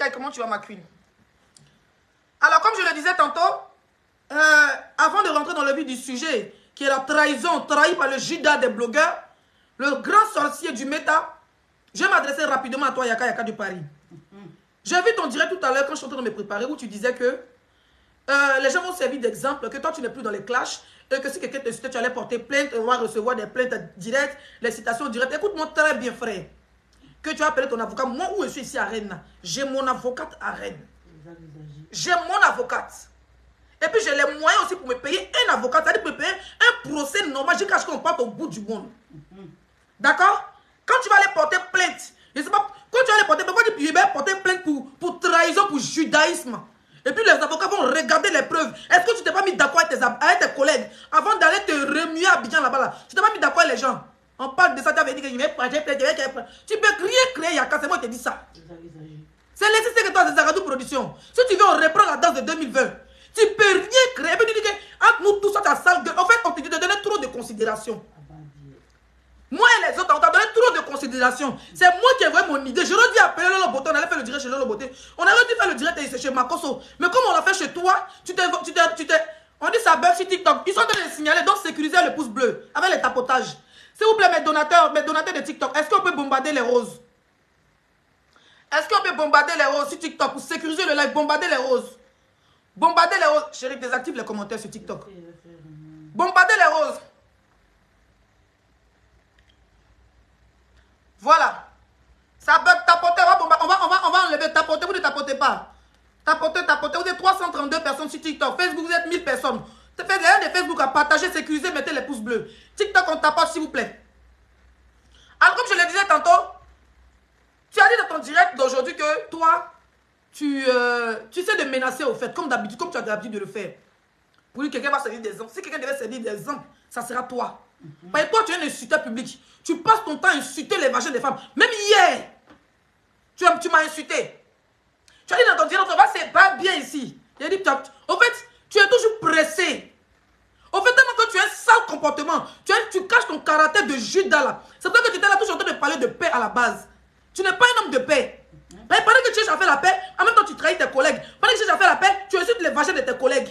Sky, comment tu vas, ma queen? Alors, comme je le disais tantôt, avant de rentrer dans le vif du sujet, qui est la trahison, trahi par le Judas des blogueurs, le grand sorcier du méta, je vais m'adresser rapidement à toi, Yaka Yaka du Paris. J'ai vu ton direct tout à l'heure quand je suis en train de me préparer, où tu disais que les gens vont servir d'exemple, que toi tu n'es plus dans les clashs, et que si quelqu'un te citait, tu allais porter plainte, on va recevoir des plaintes directes, les citations directes. Écoute-moi très bien, frère, que tu as appelé ton avocat. Moi, où je suis ici à Rennes, j'ai mon avocate à Rennes. J'ai mon avocate. Et puis j'ai les moyens aussi pour me payer un avocat, c'est-à-dire pour me payer un procès normal jusqu'à ce qu'on parte au bout du monde. D'accord? Quand tu vas aller porter plainte, je sais pas, quand tu vas aller porter plainte, tu vas porter plainte pour trahison, pour judaïsme. Et puis les avocats vont regarder les preuves. Est-ce que tu t'es pas mis d'accord avec tes collègues avant d'aller te remuer à Abidjan là-bas là? Tu t'es pas mis d'accord avec les gens? On parle de ça, tu avais dit que je vais prendre, tu peux rien créer, Yaka, c'est moi qui te dis ça. C'est laissé que toi, c'est Zagadou Production. Si tu veux, on reprend la danse de 2020. Tu peux rien créer. Et puis tu dis que entre nous tous, ça ta sale gueule. En fait, on te dit de donner trop de considération. Moi et les autres, on t'a donné trop de considération. C'est moi qui ai envoyé mon idée. J'aurais dû appeler Lolo Boté. On allait faire le direct chez Lolo Boté. On aurait dû faire le direct chez Makoso. Mais comme on l'a fait chez toi, on dit ça bug sur TikTok. Ils sont en train de signaler. Donc sécuriser le pouce bleu avec les tapotages. S'il vous plaît, mes donateurs de TikTok, est-ce qu'on peut bombarder les roses? Est-ce qu'on peut bombarder les roses sur TikTok pour sécuriser le live? Bombarder les roses. Bombarder les roses. Chérie, désactive les commentaires sur TikTok. Bombarder les roses. Voilà. Ça bug, tapoter, on va enlever. Tapoter, vous ne tapotez pas. Tapoter. Vous êtes 332 personnes sur TikTok. Facebook, vous êtes 1000 personnes. Faites l'air de Facebook à partager, sécuriser, mettez les pouces bleus. TikTok, on tapote, s'il vous plaît. Alors, comme je le disais tantôt, tu as dit dans ton direct d'aujourd'hui que toi, tu sais de menacer au fait, comme d'habitude, comme tu as l'habitude de le faire. Pour lui, quelqu'un va servir d'exemple. Si quelqu'un devait servir d'exemple, ça sera toi. Parce que toi, tu es un insulteur public. Tu passes ton temps à insulter les vagins des femmes. Même hier, tu m'as insulté. Tu as dit dans ton direct, c'est pas bien ici. Il a dit, au fait, tu es toujours pressé. Au fait, tellement que tu as un sale comportement. Tu caches ton caractère de Judas là. C'est pour ça que tu étais là toujours en train de parler de paix à la base. Tu n'es pas un homme de paix. Mais pendant que tu cherches à faire la paix, en même temps tu trahis tes collègues. Pendant que tu cherches à faire la paix, tu insultes les vagins de tes collègues.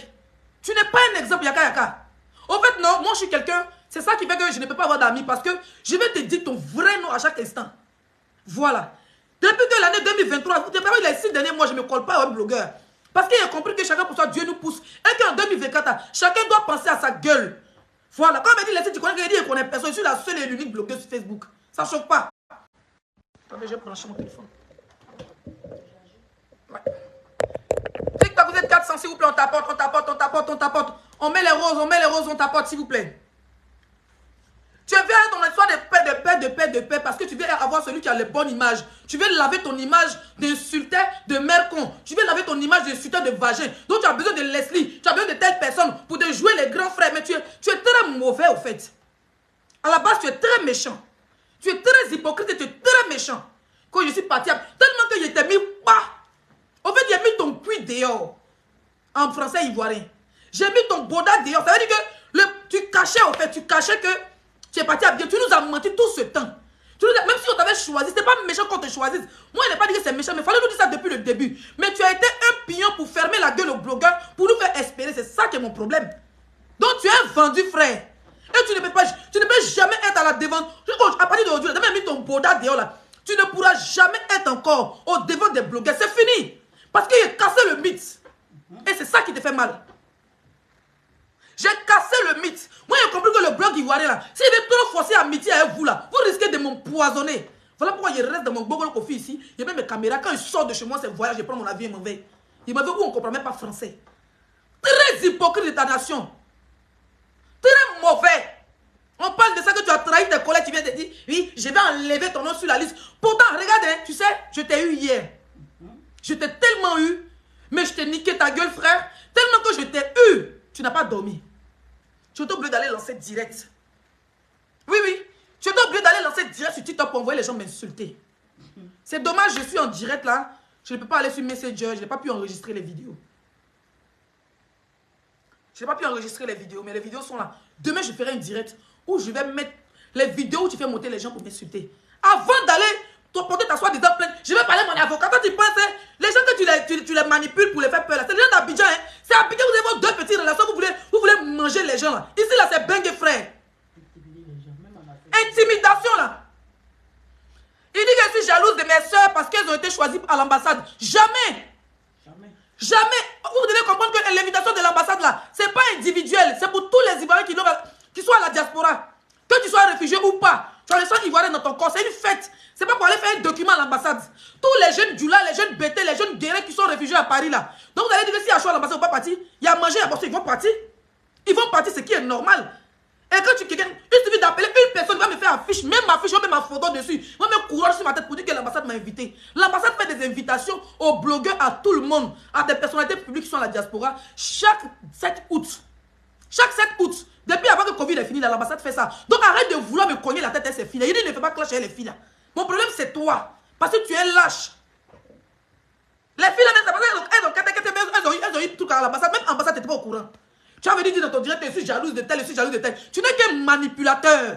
Tu n'es pas un exemple, Yaka Yaka. Au fait, non, moi je suis quelqu'un, c'est ça qui fait que je ne peux pas avoir d'amis parce que je vais te dire ton vrai nom à chaque instant. Voilà. Depuis que l'année 2023, depuis les 6 derniers mois, je ne me colle pas à un blogueur. Parce qu'il a compris que chacun pour soi, Dieu nous pousse. Et qu'en 2024, chacun doit penser à sa gueule. Voilà. Quand on me dit, les sites, tu connais, il connaît personne. Je suis la seule et l'unique blogueuse sur Facebook. Ça ne choque pas. Attendez, je vais brancher mon téléphone. Ouais. TikTok, vous êtes 400, s'il vous plaît, on tapote. On met les roses, on tapote, s'il vous plaît. Tu viens dans l'histoire de paix, parce que tu veux avoir celui qui a les bonnes images. Tu veux laver ton image d'insulteur, de mère con. Tu veux laver ton image d'insulteur de vagin. Donc tu as besoin de Leslie, tu as besoin de telle personne pour te jouer les grands frères. Mais tu es très mauvais au fait. À la base, tu es très méchant. Tu es très hypocrite et tu es très méchant. Quand je suis parti, tellement que je t'ai mis bas. Au fait, j'ai mis ton cul dehors. En français ivoirien. J'ai mis ton boda dehors. Ça veut dire que tu cachais que tu es parti à bien. Tu nous as menti tout ce temps. Même si on t'avait choisi, c'était pas méchant qu'on te choisisse. Moi, je n'ai pas dit que c'est méchant, mais il fallait nous dire ça depuis le début. Mais tu as été un pion pour fermer la gueule aux blogueurs, pour nous faire espérer. C'est ça qui est mon problème. Donc tu es vendu, frère. Et tu ne peux jamais être à la devant. À partir d'aujourd'hui, tu as même mis ton boda dehors là. Tu ne pourras jamais être encore au devant des blogueurs. C'est fini. Parce qu'il a cassé le mythe. Et c'est ça qui te fait mal. J'ai cassé le mythe. Moi, j'ai compris que le blog ivoirien là, s'il veut trop forcer amitié avec vous là, vous risquez de m'empoisonner. Voilà pourquoi je reste dans mon Google Coffee ici. Il y a même mes caméras. Quand je sors de chez moi, c'est voyage, je prends mon avion et m'en vais. Il m'a dit où on ne comprend même pas français. Très hypocrite de ta nation. Très mauvais. On parle de ça que tu as trahi tes collègues, tu viens de dire, oui, je vais enlever ton nom sur la liste. Pourtant, regarde, hein, tu sais, je t'ai eu hier. Je t'ai tellement eu, mais je t'ai niqué ta gueule, frère. Tellement que je t'ai eu, tu n'as pas dormi. Tu étais obligé d'aller lancer direct. Oui, oui. Tu étais obligé d'aller lancer direct sur TikTok pour envoyer les gens m'insulter. C'est dommage, je suis en direct là. Je ne peux pas aller sur Messenger, je n'ai pas pu enregistrer les vidéos. Je n'ai pas pu enregistrer les vidéos, mais les vidéos sont là. Demain, je ferai un direct où je vais mettre les vidéos où tu fais monter les gens pour m'insulter. Avant d'aller porter ta soi-disant plainte, je vais parler à mon avocat. Quand tu penses, les gens tu les manipules pour les faire peur. C'est les gens d'Abidjan. Hein. C'est Abidjan, vous avez vos deux petites relations, vous voulez manger les gens. Là. Ici, là, c'est Bengue frère. Intimidation, là. Il dit que je suis jalouse de mes soeurs parce qu'elles ont été choisies à l'ambassade. Jamais. Jamais. Vous devez comprendre que l'invitation de l'ambassade, là, c'est pas individuel. C'est pour tous les Ivoiriens qui sont à la diaspora. Que tu sois réfugié ou pas. Tu as le sang ivoirien dans ton corps. C'est une fête. C'est pas pour aller faire un document à l'ambassade. Tous les jeunes Djoula, les jeunes BT, les jeunes guerriers qui sont réfugiés à Paris, là. Donc vous allez dire que si Achou à l'ambassade, ils vont pas partir. Il y a mangé à boire, ils vont partir. Ils vont partir, ce qui est normal. Et quand il suffit d'appeler une personne, il va me faire affiche, même ma fiche, même ma photo dessus. Il va me courage sur ma tête pour dire que l'ambassade m'a invité. L'ambassade fait des invitations aux blogueurs, à tout le monde, à des personnalités publiques qui sont à la diaspora, chaque 7 août. Chaque 7 août. Depuis avant que le Covid est fini, l'ambassade fait ça. Donc arrête de vouloir me cogner la tête à ces filles. Il dit ne fais pas clasher les filles là. Mon problème c'est toi. Parce que tu es lâche. Les filles là, elles ont eu tout à l'ambassade. Même l'ambassade n'était pas au courant. Tu avais dit dans ton direct, je suis jalouse de tel, je suis jalouse de tel. Tu n'es qu'un manipulateur.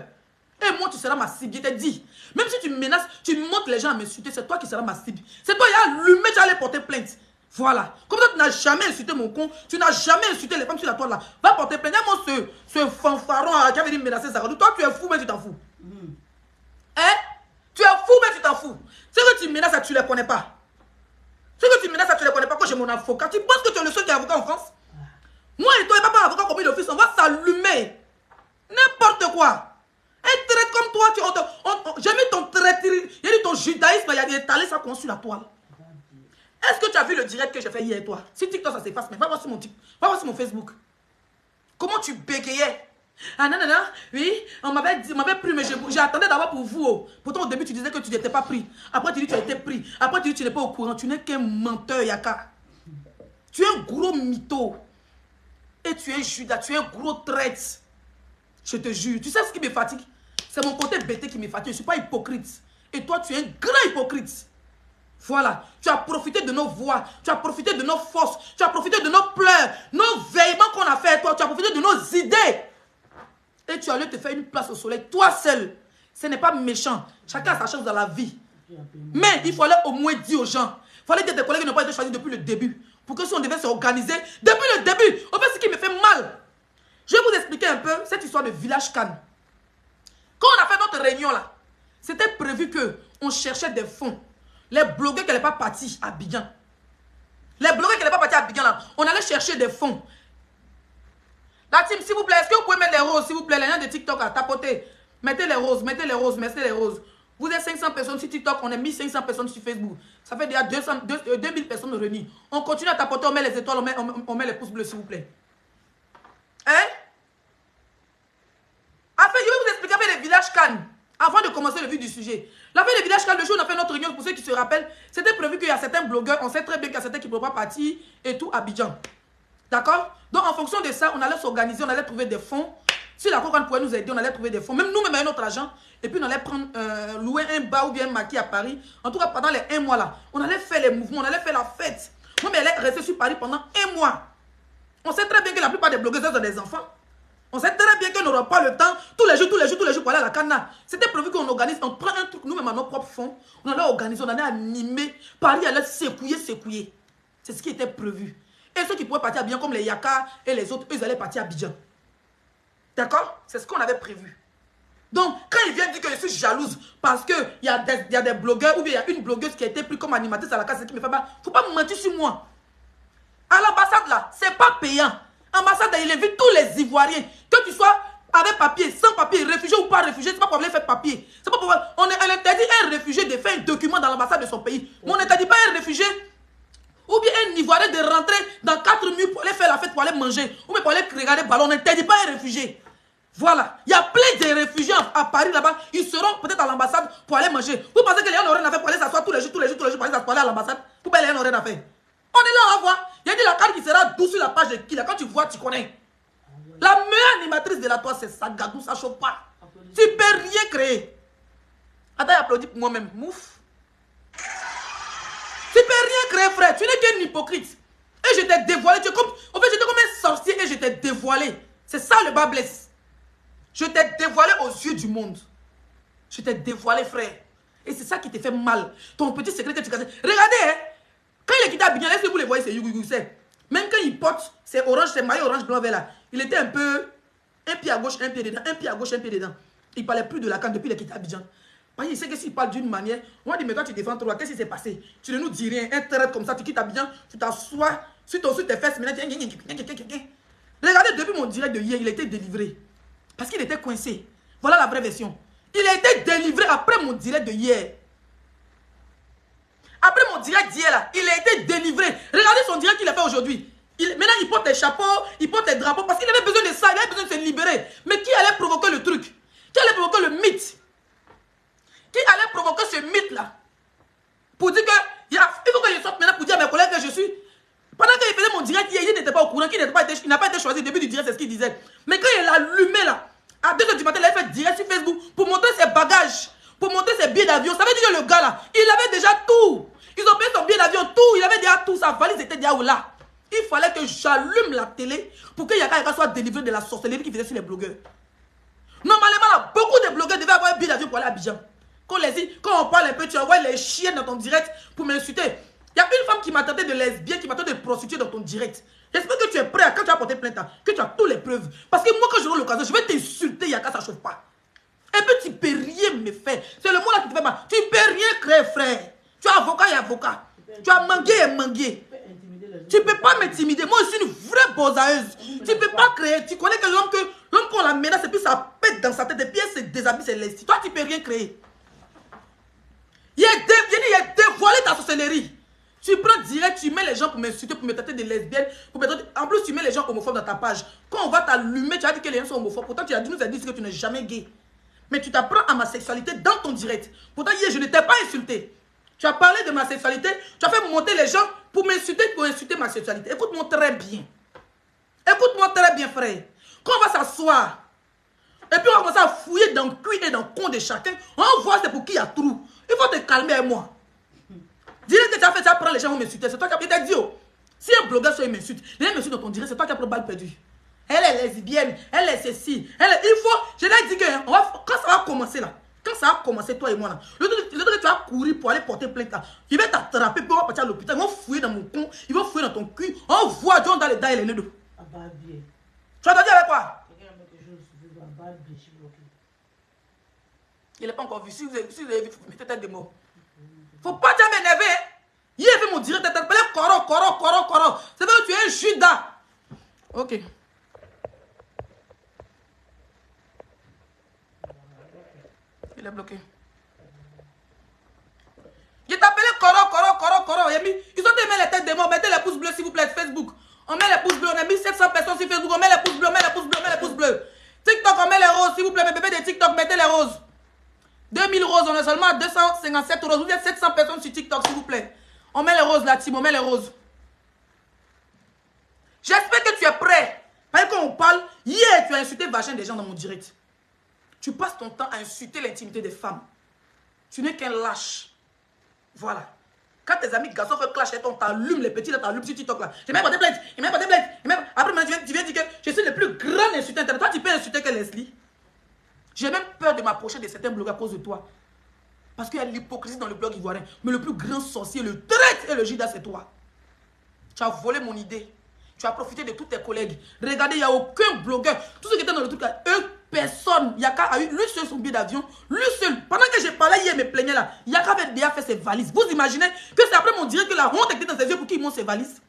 Et moi, tu seras ma cible. Je t'ai dit. Même si tu menaces, tu montes les gens à m'insulter, c'est toi qui seras ma cible. C'est toi qui as allumé, tu allais porter plainte. Voilà. Comme toi, tu n'as jamais insulté mon con, tu n'as jamais insulté les femmes sur la toile là. Va porter plainte. Et moi, ce fanfaron qui avait dit menacer Zaradou, toi, tu es fou, mais tu t'en fous. Hein? Tu es fou, mais tu t'en fous. Ce que tu menaces, tu ne les connais pas. Ce que tu menaces, tu ne les connais pas. Quand j'ai mon avocat, tu penses que tu es le seul qui est avocat en France? Moi et toi, il n'y a pas avocat comme l'office, on va s'allumer. N'importe quoi. Un trait comme toi, j'ai mis ton trait, il y a dit ton judaïsme, il y a étalé ça sur la toile. Est-ce que tu as vu le direct que j'ai fait hier et toi? Si TikTok ça s'efface, mais va voir sur mon Facebook. Comment tu bégayais? Ah non, non, non, oui, on m'avait pris, mais j'attendais d'abord pour vous. Oh. Pourtant au début tu disais que tu n'étais pas pris. Après tu dis que tu as été pris. Après tu dis que tu n'es pas au courant. Tu n'es qu'un menteur, Yaka. Tu es un gros mytho. Et tu es Judas, tu es un gros traître. Je te jure. Tu sais ce qui me fatigue? C'est mon côté bêté qui me fatigue. Je ne suis pas hypocrite. Et toi, tu es un grand hypocrite. Voilà. Tu as profité de nos voix. Tu as profité de nos forces. Tu as profité de nos pleurs. Nos veillements qu'on a fait. Toi, tu as profité de nos idées. Et tu allais te faire une place au soleil. Toi seul. Ce n'est pas méchant. Chacun a sa chance dans la vie. Mais il fallait au moins dire aux gens. Il fallait dire à tes collègues qui n'ont pas été choisis depuis le début. Pour que si on devait s'organiser depuis le début. En fait, ce qui me fait mal. Je vais vous expliquer un peu cette histoire de village Cannes. Quand on a fait notre réunion là, c'était prévu qu'on cherchait des fonds. Les blogueurs qui n'allaient pas partir à Abidjan. Les blogueurs qui n'allaient pas partir à Abidjan là, on allait chercher des fonds. La team, s'il vous plaît, est-ce que vous pouvez mettre les roses, s'il vous plaît, les gens de TikTok à tapoter. Mettez les roses, mettez les roses, mettez les roses. Vous êtes 500 personnes sur TikTok, on est 1500 personnes sur Facebook. Ça fait déjà 2000 personnes réunies. On continue à tapoter, on met les étoiles, on met les pouces bleus, s'il vous plaît. Hein? Après, je vais vous expliquer avec les villages Cannes, avant de commencer le vif du sujet. La fin des villages Cannes, le jour où on a fait notre réunion, pour ceux qui se rappellent, c'était prévu qu'il y a certains blogueurs, on sait très bien qu'il y a certains qui ne peuvent pas partir et tout à Abidjan. D'accord? Donc, en fonction de ça, on allait s'organiser, on allait trouver des fonds. Si la Coca pouvait nous aider, on allait trouver des fonds. Même nous-mêmes avec notre argent. Et puis, on allait prendre, louer un bar ou bien un maquis à Paris. En tout cas, pendant les 1 mois là, on allait faire les mouvements, on allait faire la fête. Moi, mais elle est restée sur Paris pendant 1 mois. On sait très bien que la plupart des blogueuses ont des enfants. On sait très bien qu'on n'aura pas le temps tous les jours pour aller à la Cana. C'était prévu qu'on organise, on prend un truc nous-mêmes à nos propres fonds. On allait organiser, on allait animer. Paris allait secouiller. C'est ce qui était prévu. Et ceux qui pouvaient partir à Abidjan, comme les Yaka et les autres, eux, ils allaient partir à Abidjan. D'accord? C'est ce qu'on avait prévu. Donc, quand il vient dire que je suis jalouse parce qu'il y a des blogueurs ou bien il y a une blogueuse qui a été prise comme animatrice à la case, c'est qui me fait mal. Il ne faut pas me mentir sur moi. À l'ambassade, là, c'est pas payant. L'ambassade, il invite tous les Ivoiriens. Que tu sois avec papier, sans papier, réfugié ou pas réfugié, c'est pas pour aller faire papier. C'est pas pour... On interdit à un réfugié de faire un document dans l'ambassade de son pays. Mais on n'interdit pas à un réfugié ou bien un Ivoirien de rentrer dans 4 murs pour aller faire la fête, pour aller manger. Ou bien pour aller regarder le ballon. On n'interdit pas à un réfugié. Voilà. Il y a plein de réfugiés à Paris là-bas. Ils seront peut-être à l'ambassade pour aller manger. Vous pensez que les gens n'ont rien à faire pour aller s'asseoir tous les jours pour aller à l'ambassade? Ou bien les gens n'ont rien à faire? On est là, on va voir. Il y a dit la carte qui sera douce sur la page de qui là. Quand tu vois, tu connais. La meilleure animatrice de la toile, c'est Sagadou, ça chauffe pas. Tu peux rien créer. Attends, applaudis pour moi-même. Mouf. Tu peux rien créer, frère. Tu n'es qu'un hypocrite. Et je t'ai dévoilé. En fait, j'étais comme un sorcier et je t'ai dévoilé. C'est ça le bas blesse. Je t'ai dévoilé aux yeux du monde. Je t'ai dévoilé, frère. Et c'est ça qui te fait mal. Ton petit secret que tu casses. Regardez, hein. Quand il est quitté Abidjan, est-ce que vous les voyez, c'est Yougou, c'est. Même quand il porte, c'est orange, c'est maillot orange, blanc, vert là. Il était un peu, un pied à gauche, un pied dedans, un pied à gauche, un pied dedans. Il parlait plus de la canne depuis qu'il est quitté Abidjan. Parce qu'il sait que s'il parle d'une manière, on va dire, mais toi tu défends trop, qu'est-ce qui s'est passé? Tu ne nous dis rien, un trait comme ça, tu quittes Abidjan, tu t'assois sur tes fesses, maintenant regardez, depuis mon direct de hier, il a été délivré. Parce qu'il était coincé. Voilà la vraie version. Il a été délivré après mon direct de hier. Après mon direct d'hier, là, il a été délivré. Regardez son direct qu'il a fait aujourd'hui. Maintenant, il porte des chapeaux, il porte des drapeaux, parce qu'il avait besoin de ça, il avait besoin de se libérer. Mais qui allait provoquer le truc? Qui allait provoquer le mythe? Qui allait provoquer ce mythe-là? Pour dire que, il faut que je sorte maintenant pour dire à mes collègues que je suis. Pendant qu'il faisait mon direct hier, il n'était pas au courant, il n'a pas été choisi au début du direct, c'est ce qu'il disait. Mais quand il a allumé là, à 2h du matin, il a fait direct sur Facebook pour montrer ses bagages, pour montrer ses billets d'avion. Ça veut dire que le gars là, il avait déjà tout. Ils ont payé son billet d'avion, tout. Il avait déjà tout. Sa valise était déjà là. Il fallait que j'allume la télé pour que Yaka soit délivré de la sorcellerie qu'il faisait sur les blogueurs. Normalement, là, beaucoup de blogueurs devaient avoir un billet d'avion pour aller à Abidjan. Quand on parle un peu, tu envoies les chiens dans ton direct pour m'insulter. Il y a une femme qui m'a tenté de lesbienne, qui m'a tenté de prostituer dans ton direct. J'espère que tu es prêt, quand tu as porté plainte, que tu as toutes les preuves. Parce que moi, quand j'aurai l'occasion, je vais t'insulter, Yaka, ça ne chauffe pas. Et puis, tu ne peux rien me faire. C'est le mot là qui te fait mal. Tu ne peux rien créer, frère. Tu es avocat et avocat. Tu as mangué et mangué. Tu ne peux pas m'intimider. Moi, je suis une vraie bosaeuse. Tu ne peux pas créer. Tu connais que l'homme qu'on la menace, et puis ça pète dans sa tête, et puis elle se déshabille, c'est lesti. Toi, tu ne peux rien créer. Il a dévoilé ta sorcellerie. Tu prends direct, tu mets les gens pour m'insulter, pour me traiter de lesbienne. En plus, tu mets les gens homophobes dans ta page. Quand on va t'allumer, tu as dit que les gens sont homophobes. Pourtant, tu as dit, nous as dit que tu n'es jamais gay. Mais tu t'apprends à ma sexualité dans ton direct. Pourtant, hier, je ne t'ai pas insulté. Tu as parlé de ma sexualité. Tu as fait monter les gens pour m'insulter, pour insulter ma sexualité. Écoute-moi très bien. Écoute-moi très bien, frère. Quand on va s'asseoir, et puis on va commencer à fouiller dans le cul et dans le con de chacun, on voit c'est pour qui il y a trou. Il faut te calmer avec moi. Dis que tu as fait ça, prends les gens vont m'insulter. C'est toi qui as dit. Si un blogueur soit m'insulte, les gens m'insultent dans ton direct, c'est toi qui as pris balle perdue. Elle est lesbienne, elle est ceci. Il faut, je l'ai dit que quand ça va commencer là, quand ça va commencer toi et moi là, le truc que tu vas courir pour aller porter plainte là, il va t'attraper, puis on va partir à l'hôpital, ils vont fouiller dans mon con, ils vont fouiller dans ton cul, on voit John dans les dents et les nez d'eau. Tu as entendu avec quoi? Il n'est pas encore vu. Si vous avez vu, vous mettez tête de mort. Faut pas jamais m'énerver. Hier, il fait mon direct, t'as appelé Koro. C'est vrai que tu es un Judas. Ok. Il est bloqué. Je t'appelais Koro. Ils ont mis les têtes de mort. Mettez les pouces bleus, s'il vous plaît, Facebook. On met les pouces bleus. On a mis 700 personnes sur Facebook. On met les pouces bleus. TikTok, on met les roses, s'il vous plaît. Mes bébés de TikTok, mettez les roses. 2000 roses, on est seulement à 257 roses. Vous êtes 700 personnes sur TikTok, s'il vous plaît. On met les roses là, Tim, on met les roses. J'espère que tu es prêt. Parce que quand on parle, hier, tu as insulté vagin des gens dans mon direct. Tu passes ton temps à insulter l'intimité des femmes. Tu n'es qu'un lâche. Voilà. Quand tes amis garçons font clash, on t'allume les petits, là, t'allumes sur TikTok là. J'ai même pas de plainte. Après, tu viens dire que je suis le plus grand insultant internet. Toi, tu peux insulter que Leslie. J'ai même peur de m'approcher de certains blogs à cause de toi. Parce qu'il y a l'hypocrisie dans le blog ivoirien. Mais le plus grand sorcier, le traître et le Judas, c'est toi. Tu as volé mon idée. Tu as profité de tous tes collègues. Regardez, il n'y a aucun blogueur. Tous ceux qui étaient dans le truc là, personne. Yaka a eu lui seul son billet d'avion. Lui seul. Pendant que j'ai parlé hier, me plaignait là. Yaka avait déjà fait ses valises. Vous imaginez que c'est après mon direct que la honte était dans ses yeux pour qu'il monte ses valises.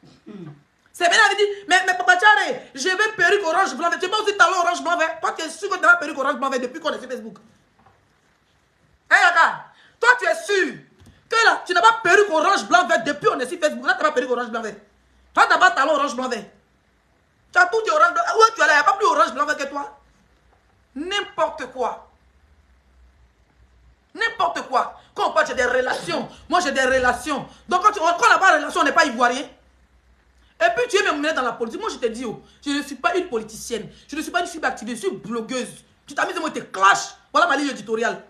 C'est bien, il avait dit, mais Papa Tchare, je vais perruque orange blanc vert. Tu sais pas aussi talon orange blanc vert. Toi, tu es sûr que tu as perruque orange blanc vert depuis qu'on est sur Facebook. Hein, Yaka? Toi, tu es sûr que là, tu n'as pas perruque orange blanc vert depuis qu'on est sur Facebook. Là, tu n'as pas perruque orange blanc vert. Toi, tu n'as pas talon orange blanc vert. Tu as tout dit orange blanc. Où tu es là? Il n'y a pas plus orange blanc vert que toi. N'importe quoi. N'importe quoi. Quand on parle, j'ai des relations. Moi, j'ai des relations. Donc, quand on n'a pas de relation, on n'est pas ivoirien. Et puis, tu es même mené dans la politique. Moi, je te dis, je ne suis pas une politicienne. Je ne suis pas une cyberactiviste. Je suis blogueuse. Tu t'amuses, moi, tu te clashes. Voilà ma ligne éditoriale.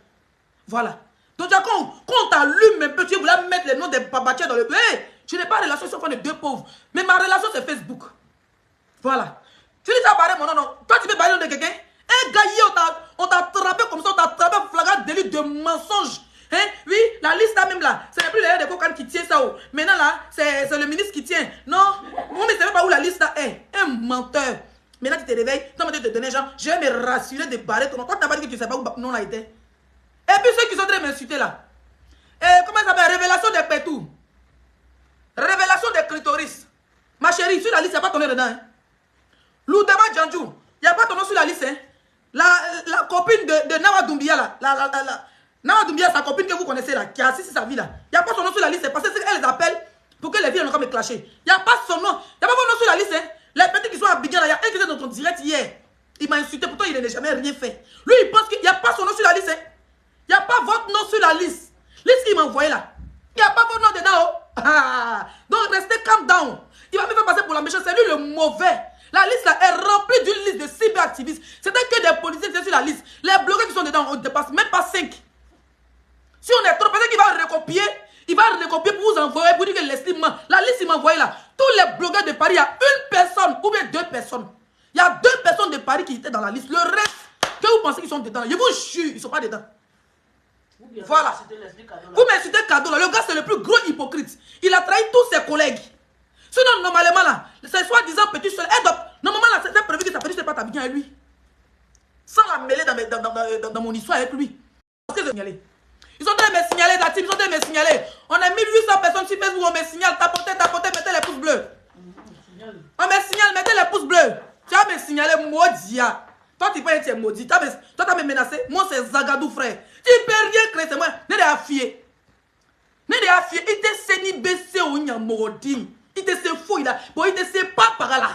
Voilà. Donc, quand on t'allume un peu, tu voulais mettre les noms des babatiers dans le... Hey, je n'ai pas de relation sauf de deux pauvres. Mais ma relation, c'est Facebook. Voilà. Tu dis ça, barrer mon nom, non. Toi, tu veux barrer le nom de quelqu'un? Un gars, on t'a attrapé comme ça, on t'a attrapé flagrant délit de mensonge. Hein? Oui, la liste là même là, ce n'est plus les de Kokan qui tient ça. Oh. Maintenant là, c'est le ministre qui tient. Non, moi, mais ne sais pas où la liste là est. Un menteur. Maintenant tu te réveilles, toi tu te donnes genre, je vais me rassurer de barrer ton nom. Toi tu n'as pas dit que tu ne sais pas où non là était. Et puis ceux qui sont en train de m'insulter là. Comment ça s'appelle? Révélation des pétous. Révélation des clitoris. Ma chérie, sur la liste, il n'y a pas ton nom dedans. Hein? Loudama Djandjou, il n'y a pas ton nom sur la liste. Hein? La copine de Nawa Doumbia là. Nawa Doumbia, sa copine que vous connaissez là, qui a assisté sa vie là. Il n'y a pas son nom sur la liste. Parce qu'elle les appelle pour que les filles n'ont pas me clasher. Il n'y a pas son nom. Il n'y a pas son nom sur la liste. Hein? Les petits qui sont à Bigyan là, il y a un qui était dans ton direct hier. Il m'a insulté, pourtant il n'a jamais rien fait. Lui, il pense qu'il n'y a pas son nom sur la liste. Hein? Il n'y a pas votre nom sur la liste. Liste qu'il m'a envoyé là. Il n'y a pas votre nom dedans. Oh. Ah. Donc restez calm down. Il va me faire passer pour la méchante. C'est lui le mauvais. La liste là est remplie d'une liste de cyberactivistes. C'était que des policiers qui étaient sur la liste. Les blogueurs qui sont dedans, on ne dépasse même pas 5. Si on est trop, peut-être qu'il va recopier. Il va recopier pour vous envoyer, pour dire que Leslie ment. La liste il m'a envoyé là. Tous les blogueurs de Paris, il y a une personne ou bien 2 personnes. Il y a 2 personnes de Paris qui étaient dans la liste. Le reste, que vous pensez qu'ils sont dedans, je vous jure, ils ne sont pas dedans. Voilà. Vous m'insultez Cadeau là. Le gars c'est le plus gros hypocrite. Il a trahi tous ses collègues. Sinon normalement là, c'est soi-disant petit seul. Normalement là, c'était prévu que ça petit seul pas t'habiller avec lui. Sans la mêler dans mon histoire avec lui. Parce que ils sont en train de me signaler, la team, ils sont en train de me signaler. On a 1800 personnes sur Facebook, on me signale, tapotez, mettez les pouces bleus. On me signale, mettez les pouces bleus. Tu vas me signaler, Modia. Toi, tu peux être maudit. Toi, tu as me menacé. Moi, c'est Zagadou, frère. Tu ne peux rien créer, c'est moi. Ne l'ai fié. Ne l'ai fié. Il te sait ni baisser ou ni mordim. Il te sait fou. Bon, il te sait pas par là.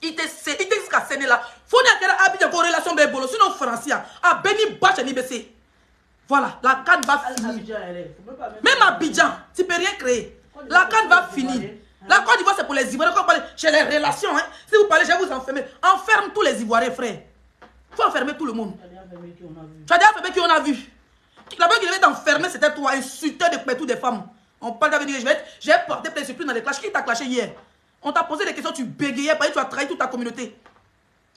Il te sait. Il te sait qu'à scène là. Faut n'y avoir habité en corrélation avec Bolo. Sinon, français. Ah, Béni Bach, ni baisser. Voilà. La canne va finir. Même Abidjan, tu ne peux rien créer. La canne va finir. La Côte d'Ivoire, c'est pour les Ivoiriens. Quand vous parlez chez les relations, hein, si vous parlez, je vais vous enfermer. Enferme tous les Ivoiriens, frère. Il faut enfermer tout le monde. Tu as déjà enfermé qui on a vu. La personne qui devait t'enfermer, c'était toi, insulteur de toutes des femmes. On parle d'avenir, je vais porter plainte sur plus dans les clashs. Qui t'a clashé hier? On t'a posé des questions, tu bégayais, tu as trahi toute ta communauté.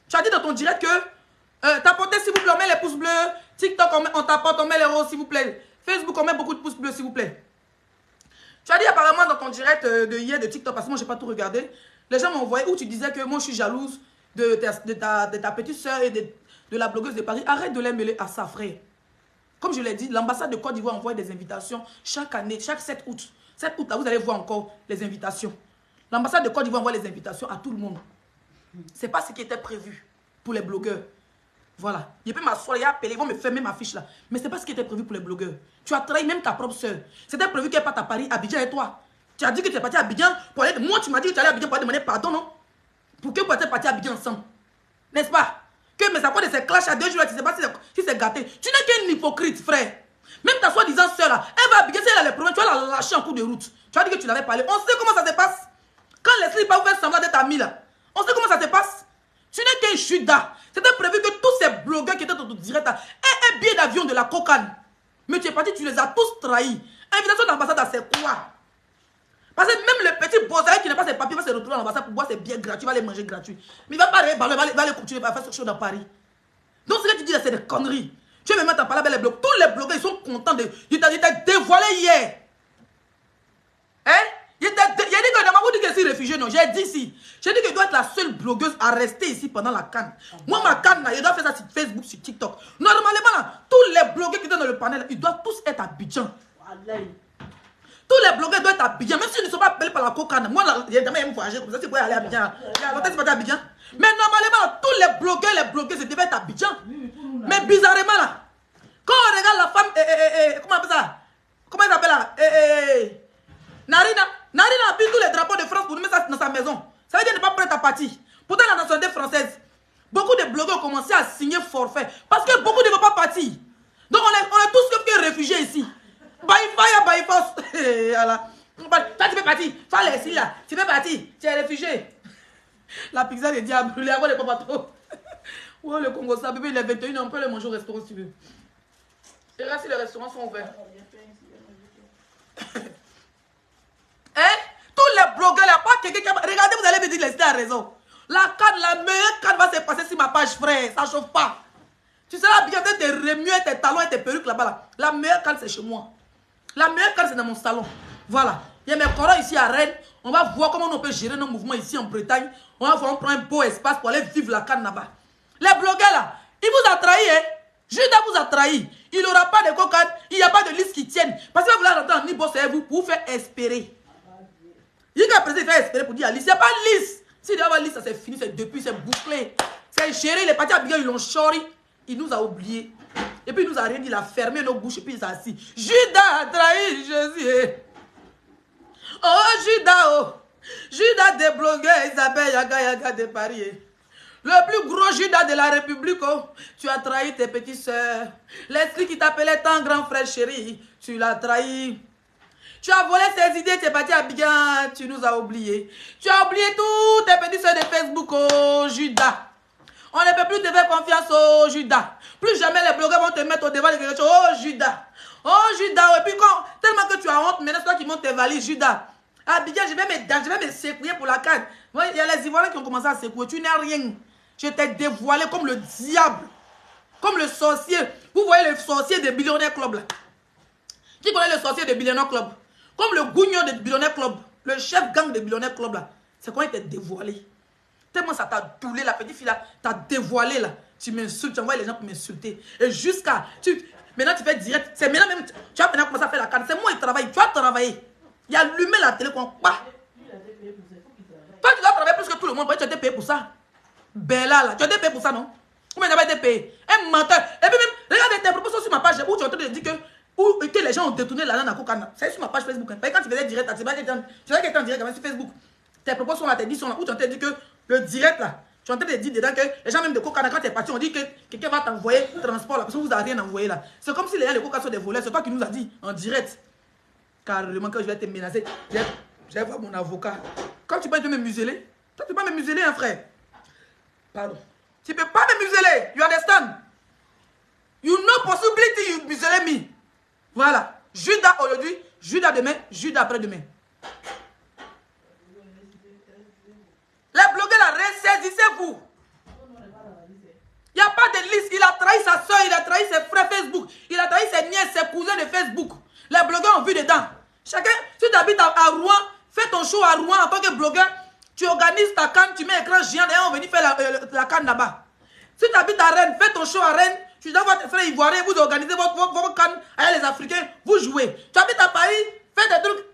Tu as dit dans ton direct que tapotez, s'il vous plaît, on met les pouces bleus. TikTok, on tapote, on met les roses, s'il vous plaît. Facebook, on met beaucoup de pouces bleus, s'il vous plaît. Tu as dit apparemment dans ton direct de hier de TikTok, parce que moi je n'ai pas tout regardé, les gens m'ont envoyé où tu disais que moi je suis jalouse de ta petite soeur et de la blogueuse de Paris. Arrête de les mêler à ça, frère. Comme je l'ai dit, l'ambassade de Côte d'Ivoire envoie des invitations chaque année, chaque 7 août. 7 août, là, vous allez voir encore les invitations. L'ambassade de Côte d'Ivoire envoie les invitations à tout le monde. Ce n'est pas ce qui était prévu pour les blogueurs. Voilà. Je peux m'asseoir et appeler, ils vont me fermer ma fiche là. Mais ce n'est pas ce qui était prévu pour les blogueurs. Tu as trahi même ta propre soeur. C'était prévu qu'elle parte à Paris, Abidjan et toi. Tu as dit que tu es parti à Abidjan pour aller... Moi, tu m'as dit que tu allais à Abidjan pour aller demander pardon, non? Pour que vous êtes partis à Abidjan ensemble. N'est-ce pas? Que mes accords de ces clashs à 2 jours, tu ne sais pas si c'est gâté. Tu n'es qu'un hypocrite, frère. Même ta soi-disant soeur là, elle va à Abidjan, si elle a les problèmes, tu vas la lâcher en cours de route. Tu as dit que tu l'avais parlé. On sait comment ça se passe. Quand Leslie va vous faire semblant d'être ami là, on sait comment ça se passe. Tu n'es qu'un judas. C'était prévu que tous ces blogueurs qui étaient dans ton direct là aient un billet d'avion de la cocaine. Mais tu es parti, tu les as tous trahis. Invitation d'ambassade, c'est quoi? Parce que même le petit bozaï qui n'a pas ses papiers va se retrouver à l'ambassade pour boire ses billets gratuits, va les manger gratuits. Mais il va pas aller continuer à faire ce show dans Paris. Donc ce que tu dis là, c'est des conneries. Tu veux me mettre en parler avec les blogueurs. Tous les blogueurs, ils sont contents de... Il t'a dévoilé hier. Hein? Il a dit que Namabou dit que je suis réfugié, non. J'ai dit ici. J'ai dit que je dois être la seule blogueuse à rester ici pendant la CAN. Moi, ma CAN, je dois faire ça sur Facebook, sur TikTok. Normalement, là, tous les blogueurs qui sont dans le panel, ils doivent tous être à Abidjan. Tous les blogueurs doivent être à Abidjan, même s'ils ne sont pas appelés par la cocaine. Moi, j'ai jamais aimé voyager comme ça, c'est pour aller à Abidjan. Il y a longtemps que c'est pas à Abidjan. Mais normalement, tous les blogueurs, les blogueuses, ils devaient être à Abidjan. Mais bizarrement, là, quand on regarde la femme, comment on appelle ça? Comment elle s'appelle là? Narina a pris tous les drapeaux de France pour nous mettre ça dans sa maison. Ça veut dire qu'elle n'est pas prête à partir. Pourtant, la nationalité française, beaucoup de blogueurs ont commencé à signer forfait. Parce que beaucoup ne veulent pas partir. Donc, on est tous comme des réfugiés ici. By fire, by force. Voilà. Toi, tu peux partir. Fais ici, là. Tu peux partir. Tu es réfugié. La pizza des diables. Les avoir les papatos. Ouais, le Congo, ça, bébé, il est 21h. On peut le manger au restaurant si tu veux. Et là, si les restaurants sont ouverts. Hein? Tous les blogueurs, il n'y a pas quelqu'un qui a... Regardez, vous allez me dire que Leslie a raison. La meilleure canne va se passer sur ma page, frère. Ça ne chauffe pas. Tu seras bien en train de remuer tes talons et tes perruques là-bas. Là. La meilleure canne, c'est chez moi. La meilleure canne, c'est dans mon salon. Voilà. Il y a mes corons ici à Rennes. On va voir comment on peut gérer nos mouvements ici en Bretagne. On va voir, on prend un beau espace pour aller vivre la canne là-bas. Les blogueurs là, ils vous ont trahi, hein. Judas vous a trahi. Il n'aura pas de cocagne, il n'y a pas de liste qui tienne. Parce que vous voulez rentrer en Nibos et vous pour vous faire espérer. Il y a qu'à faire espérer pour dire à liste. Il n'y a pas de liste. S'il y a pas de liste, ça c'est fini, c'est depuis, c'est bouclé. C'est géré, les partis à Bigard, ils l'ont chori. Il nous a oubliés. Et puis il nous a rien dit, il a fermé nos bouches et puis il s'est assis. Judas a trahi Jésus. Oh Judas, oh. Judas des blogueurs, Isabelle Yaga de Paris. Le plus gros Judas de la République, oh. Tu as trahi tes petites soeurs. L'esprit qui t'appelait tant grand frère chéri, tu l'as trahi. Tu as volé tes idées, tu es parti à Bigard, tu nous as oubliés. Tu as oublié toutes tes petites soeurs de Facebook, oh Judas. On ne peut plus te faire confiance, oh Judas. Plus jamais les blogueurs vont te mettre au devant de quelque chose, oh Judas. Oh Judas, et puis quand, tellement que tu as honte, maintenant c'est toi qui montes tes valises, Judas. Ah Bigard, je vais me secouer pour la canne. Il y a les Ivoiriens qui ont commencé à secouer, tu n'as rien. Je t'ai dévoilé comme le diable, comme le sorcier. Vous voyez le sorcier de Billionaire Club là. Qui connaît le sorcier de Billionaire Club? Comme le gougnon de Billionaire Club, le chef gang de Billionaire Club là. C'est quand il t'a dévoilé. Tellement ça t'a doulé, la petite fille là, t'as dévoilé là. Tu m'insultes, tu envoies les gens pour m'insulter. Et jusqu'à... Maintenant tu fais direct. C'est maintenant même... Tu vas maintenant commencer à faire la canne. C'est moi qui travaille. Tu as travaillé. Il a allumé la télé qu'on... Bah. Toi tu dois travailler plus que tout le monde. Tu as été payé pour ça. Bella là. Tu as été payé pour ça, non? Combien tu as été payé? Un menteur. Et puis même, regarde tes propositions sur ma page où tu es en train de dire que les gens ont détourné la langue à Kokana. C'est sur ma page Facebook. Hein. Quand tu faisais direct, tu sais quelqu'un en direct sur Facebook. Tes propos sont là, tes dits sont là. Où tu es en train de dire que le direct là, tu es en train de dire dedans que les gens même de Kokana, quand tu es parti, on dit que quelqu'un va t'envoyer transport là, parce que vous n'avez rien envoyé là. C'est comme si les gens de Kokana sont des voleurs. C'est toi qui nous as dit en direct. Carrément, quand je vais te menacer, je vais voir mon avocat. Quand tu peux me museler, toi tu peux pas me museler, hein, frère. Pardon. Tu peux pas me museler. You understand? You no possibility you museler me. Voilà. Judas aujourd'hui, Judas demain, Judas après-demain. Les blogueurs là, ressaisissez-vous. Il n'y a pas de liste. Il a trahi sa soeur, il a trahi ses frères Facebook, il a trahi ses nièces, ses cousins de Facebook. Les blogueurs ont vu dedans. Chacun, si tu habites à Rouen, fais ton show à Rouen en tant que blogueur. Tu organises ta canne, tu mets écran géant et on va venir faire la canne là-bas. Si tu habites à Rennes, fais ton show à Rennes. Tu dois voir tes frères ivoiriens, vous organisez votre canne avec les Africains, vous jouez. Tu habites à Paris, fais des trucs.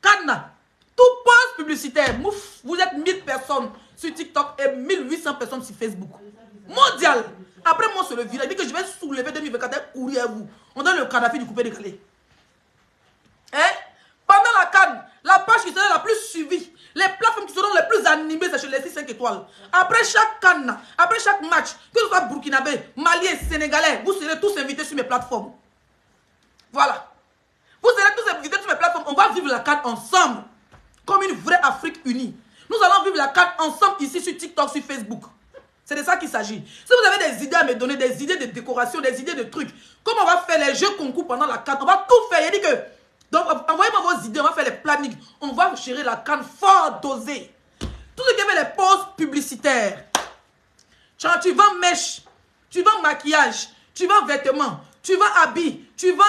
Canne là. Tout poste publicitaire. Mouf, vous êtes 1000 personnes sur TikTok et 1800 personnes sur Facebook. Mondial. Après moi, sur le village, dit que je vais soulever 2024 et courir à vous. On donne le Kadhafi du coupé décalé. Hein? Pendant la canne, la page qui sera la plus suivie, les plateformes qui seront les plus animées, c'est chez les 6-5 étoiles. Après chaque canne, après chaque match, que ce soit burkinabé, malien, sénégalais, vous serez tous invités sur mes plateformes. Voilà. Vous serez tous invités sur mes plateformes. On va vivre la canne ensemble. Comme une vraie Afrique unie. Nous allons vivre la canne ensemble ici sur TikTok, sur Facebook. C'est de ça qu'il s'agit. Si vous avez des idées à me donner, des idées de décoration, des idées de trucs, comme on va faire les jeux concours pendant la canne, on va tout faire. Il dit que, donc envoyez-moi vos idées, on va faire les plannings. On va gérer la canne fort dosée. Tout ce qui est les pauses publicitaires. Tu vends mèche, tu vends maquillage, tu vends vêtements, tu vends habits, tu vends,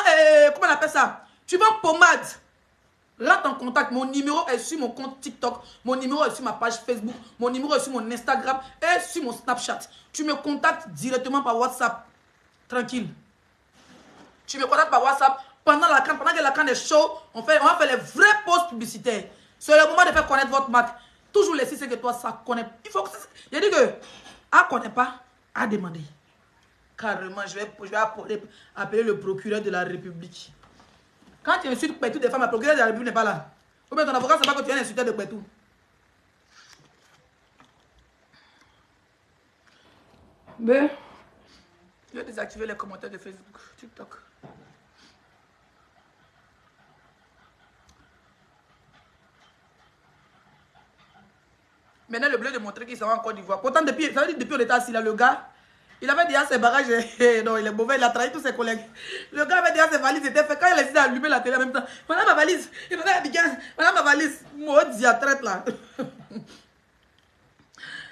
comment on appelle ça? Tu vends pommade. Là, ton contact, mon numéro est sur mon compte TikTok, mon numéro est sur ma page Facebook, mon numéro est sur mon Instagram et sur mon Snapchat. Tu me contactes directement par WhatsApp. Tranquille. Tu me contactes par WhatsApp pendant que la canne est chaude, on va faire les vrais posts publicitaires. C'est le moment de faire connaître votre marque. Toujours les 6 que toi, ça connaît. Il faut que ça... Il dit que, à connaît pas, à demander. Carrément, je vais appeler le procureur de la République. Quand tu insultes Pétou des femmes, la procureur de la République n'est pas là. Ou bien ton avocat, c'est pas que tu es un insulteur de Pétou. Mais, je vais désactiver les commentaires de Facebook, TikTok. Maintenant, le bleu de montrer qu'il s'en va en Côte d'Ivoire. Pourtant, depuis on était assis là, le gars, il avait déjà ses bagages. Non, il est mauvais, il a trahi tous ses collègues. Le gars avait déjà ses valises, était fait. Quand il a décidé d'allumer la télé en même temps, voilà ma valise. Il venait à Abidjan, voilà ma valise. Moi, diatraite là.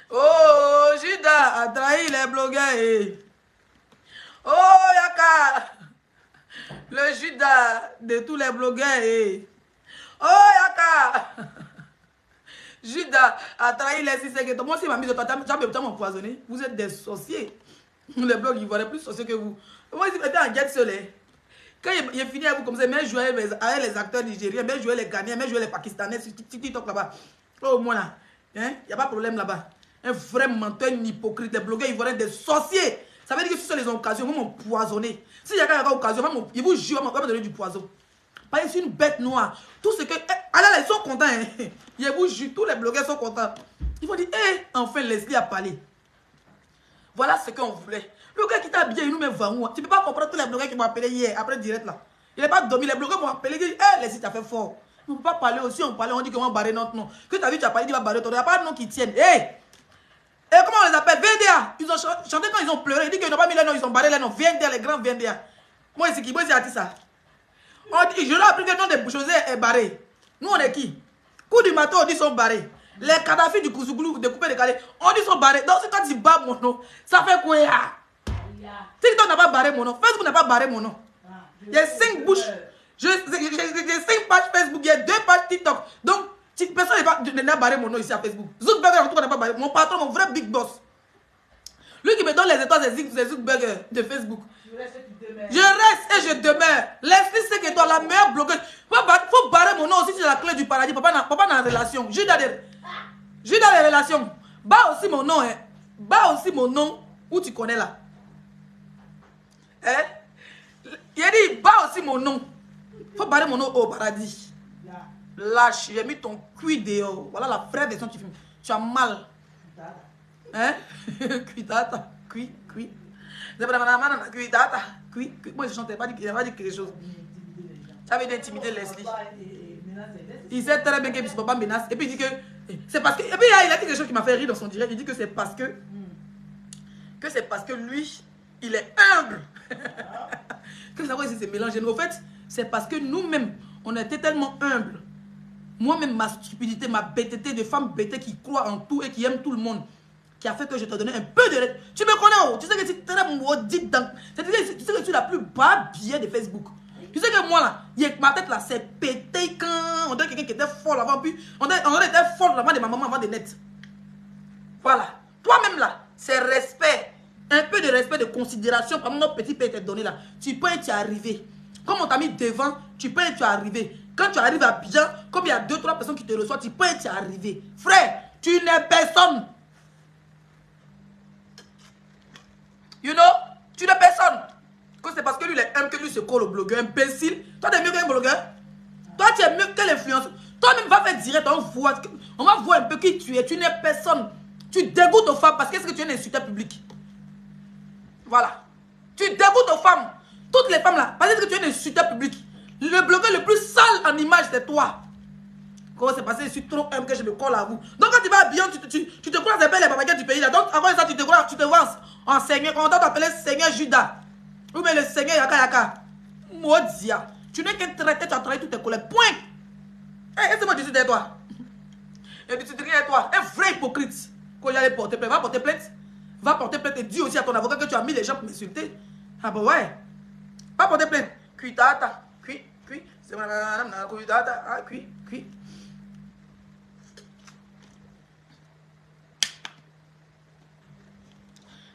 Oh, Judas a trahi les blogueurs. Oh, Yaka. Le Judas de tous les blogueurs. Oh, Yaka. Judas a trahi les 6 que moi aussi m'a mis de toi, tu as m'empoisonné. Vous êtes des sorciers. Les blogs, ils vont plus sorciers que vous. Moi, ils étaient en guette soleil. Quand il finit avec vous comme ça, même jouer avec les acteurs nigériens, même jouer les Ghanéens, même jouer les Pakistanais sur TikTok là-bas. Au moins là, il n'y a pas de problème là-bas. Un vrai menteur, un hypocrite. Les blogueurs, ils vont être des sorciers. Ça veut dire que si ce sont les occasions, ils vont m'empoisonner. S'il y a une occasion, ils vous jurent, ils vont me donner du poison. Parce que c'est une bête noire. Tout ce que... Ah là, ils sont contents. Ils vous jurent, tous les blogueurs sont contents. Ils vont dire, enfin Leslie a parlé. Voilà ce qu'on voulait. Le gars qui t'a habillé, il nous met Vangou. Tu ne peux pas comprendre tous les blogueurs qui m'ont appelé hier, après direct là. Il n'est pas dormi. Les blogueurs m'ont appelé, ils disent, Leslie, tu as fait fort. On ne peut pas parler aussi, on parlait, on dit qu'on va barrer notre nom. Que tu as vu, tu as parlé, tu vas barrer ton nom. Il n'y a pas de nom qui tienne. Et comment on les appelle? VDA. Ils ont chanté quand ils ont pleuré. Ils disent qu'ils n'ont pas mis les noms, ils ont barré les noms. VDA, les grands VDA. Moi, c'est qui? Moi, c'est ça. On dit, je leur ai appris que le nom des José est barré. Nous, on est qui? Coup du matin, on dit qu'ils sont barrés. Les Kadhafi du Kouzouglou, découpés, décalés, on dit qu'ils sont barrés. Donc, quand tu bats mon nom, ça fait quoi? TikTok n'a pas barré mon nom. Facebook n'a pas barré mon nom. Il y a 5 bouches. J'ai 5 pages Facebook, il y a 2 pages TikTok. Donc, personne n'a barré mon nom ici à Facebook. Zuckerberg, en tout cas, n'a pas barré. Mon patron, mon vrai big boss. Lui qui me donne les étoiles, c'est Zuckerberg de Facebook. Je reste et je demeure. Leslie, c'est que toi, la meilleure blogueuse. Il faut barrer mon nom aussi, c'est la clé du paradis. Papa dans la relation. J'ai dans les relations. Bas aussi mon nom. Bas aussi mon nom où tu connais là. Il a dit, bas aussi mon nom. Il faut barrer mon nom au paradis. Lâche, j'ai mis ton cuit dehors. Voilà la vraie version que tu filmes. Tu as mal. Cuidata. Cuit. Moi je chantais pas, il n'a pas dit quelque chose. Ça veut dire intimider Leslie. Il sait très bien que son papa menace. Et puis il dit que c'est parce que. Et puis il a dit quelque chose qui m'a fait rire dans son direct. Il dit que c'est parce que. Que c'est parce que lui, il est humble. Que ça va essayer de se mélanger. Au fait, c'est parce que nous-mêmes, on était tellement humbles. Moi-même, ma stupidité, ma bêteté de femme bêtée qui croit en tout et qui aime tout le monde, qui a fait que je te donnais un peu de... Tu me connais, oh, tu sais que tu es très maudite dans... Tu sais que tu es la plus bas billet de Facebook. Tu sais que moi, là, ma tête, là, c'est pété quand... On dirait quelqu'un qui était fort avant, puis... On était fort avant de ma maman, avant de net. Voilà. Toi-même, là, c'est respect. Un peu de respect, de considération par notre petit père t'a donné, là. Tu peux y arriver. Comme on t'a mis devant, tu peux y arriver. Quand tu arrives à bien, comme il y a 2-3 personnes qui te reçoivent, tu peux y arriver. Frère, tu n'es personne. You know, tu n'es personne. C'est parce que lui, il est que lui se colle au blogueur. Imbécile. Toi, tu es mieux qu'un blogueur. Toi, tu es mieux que l'influence. Toi-même, va faire direct. On va voir un peu qui tu es. Tu n'es personne. Tu dégoûtes aux femmes parce que tu es un insulteur public. Voilà. Tu dégoûtes aux femmes. Toutes les femmes là, parce que tu es un insulteur public. Le blogueur le plus sale en image, c'est toi. Comment c'est passé? Je suis trop humble que je me colle à vous. Donc quand tu vas bien, tu te crois les papagas du pays là. Donc avant ça, tu te vois en Seigneur. Quand on t'appelle Seigneur Judas. Ou bien le Seigneur Yaka. Maudia. Tu n'es qu'un traité, tu as travaillé tous tes collègues. Point. Et c'est moi, je suis derrière toi. Et tu dis derrière toi. Un vrai hypocrite. Quand il y a les porter plainte, va porter plainte. Va porter plainte et dis aussi à ton avocat que tu as mis les gens pour m'insulter. Ah bah ouais. Va porter plainte. Cuitata. Cuit. C'est madame. Cuitata. Ah, cuit. Il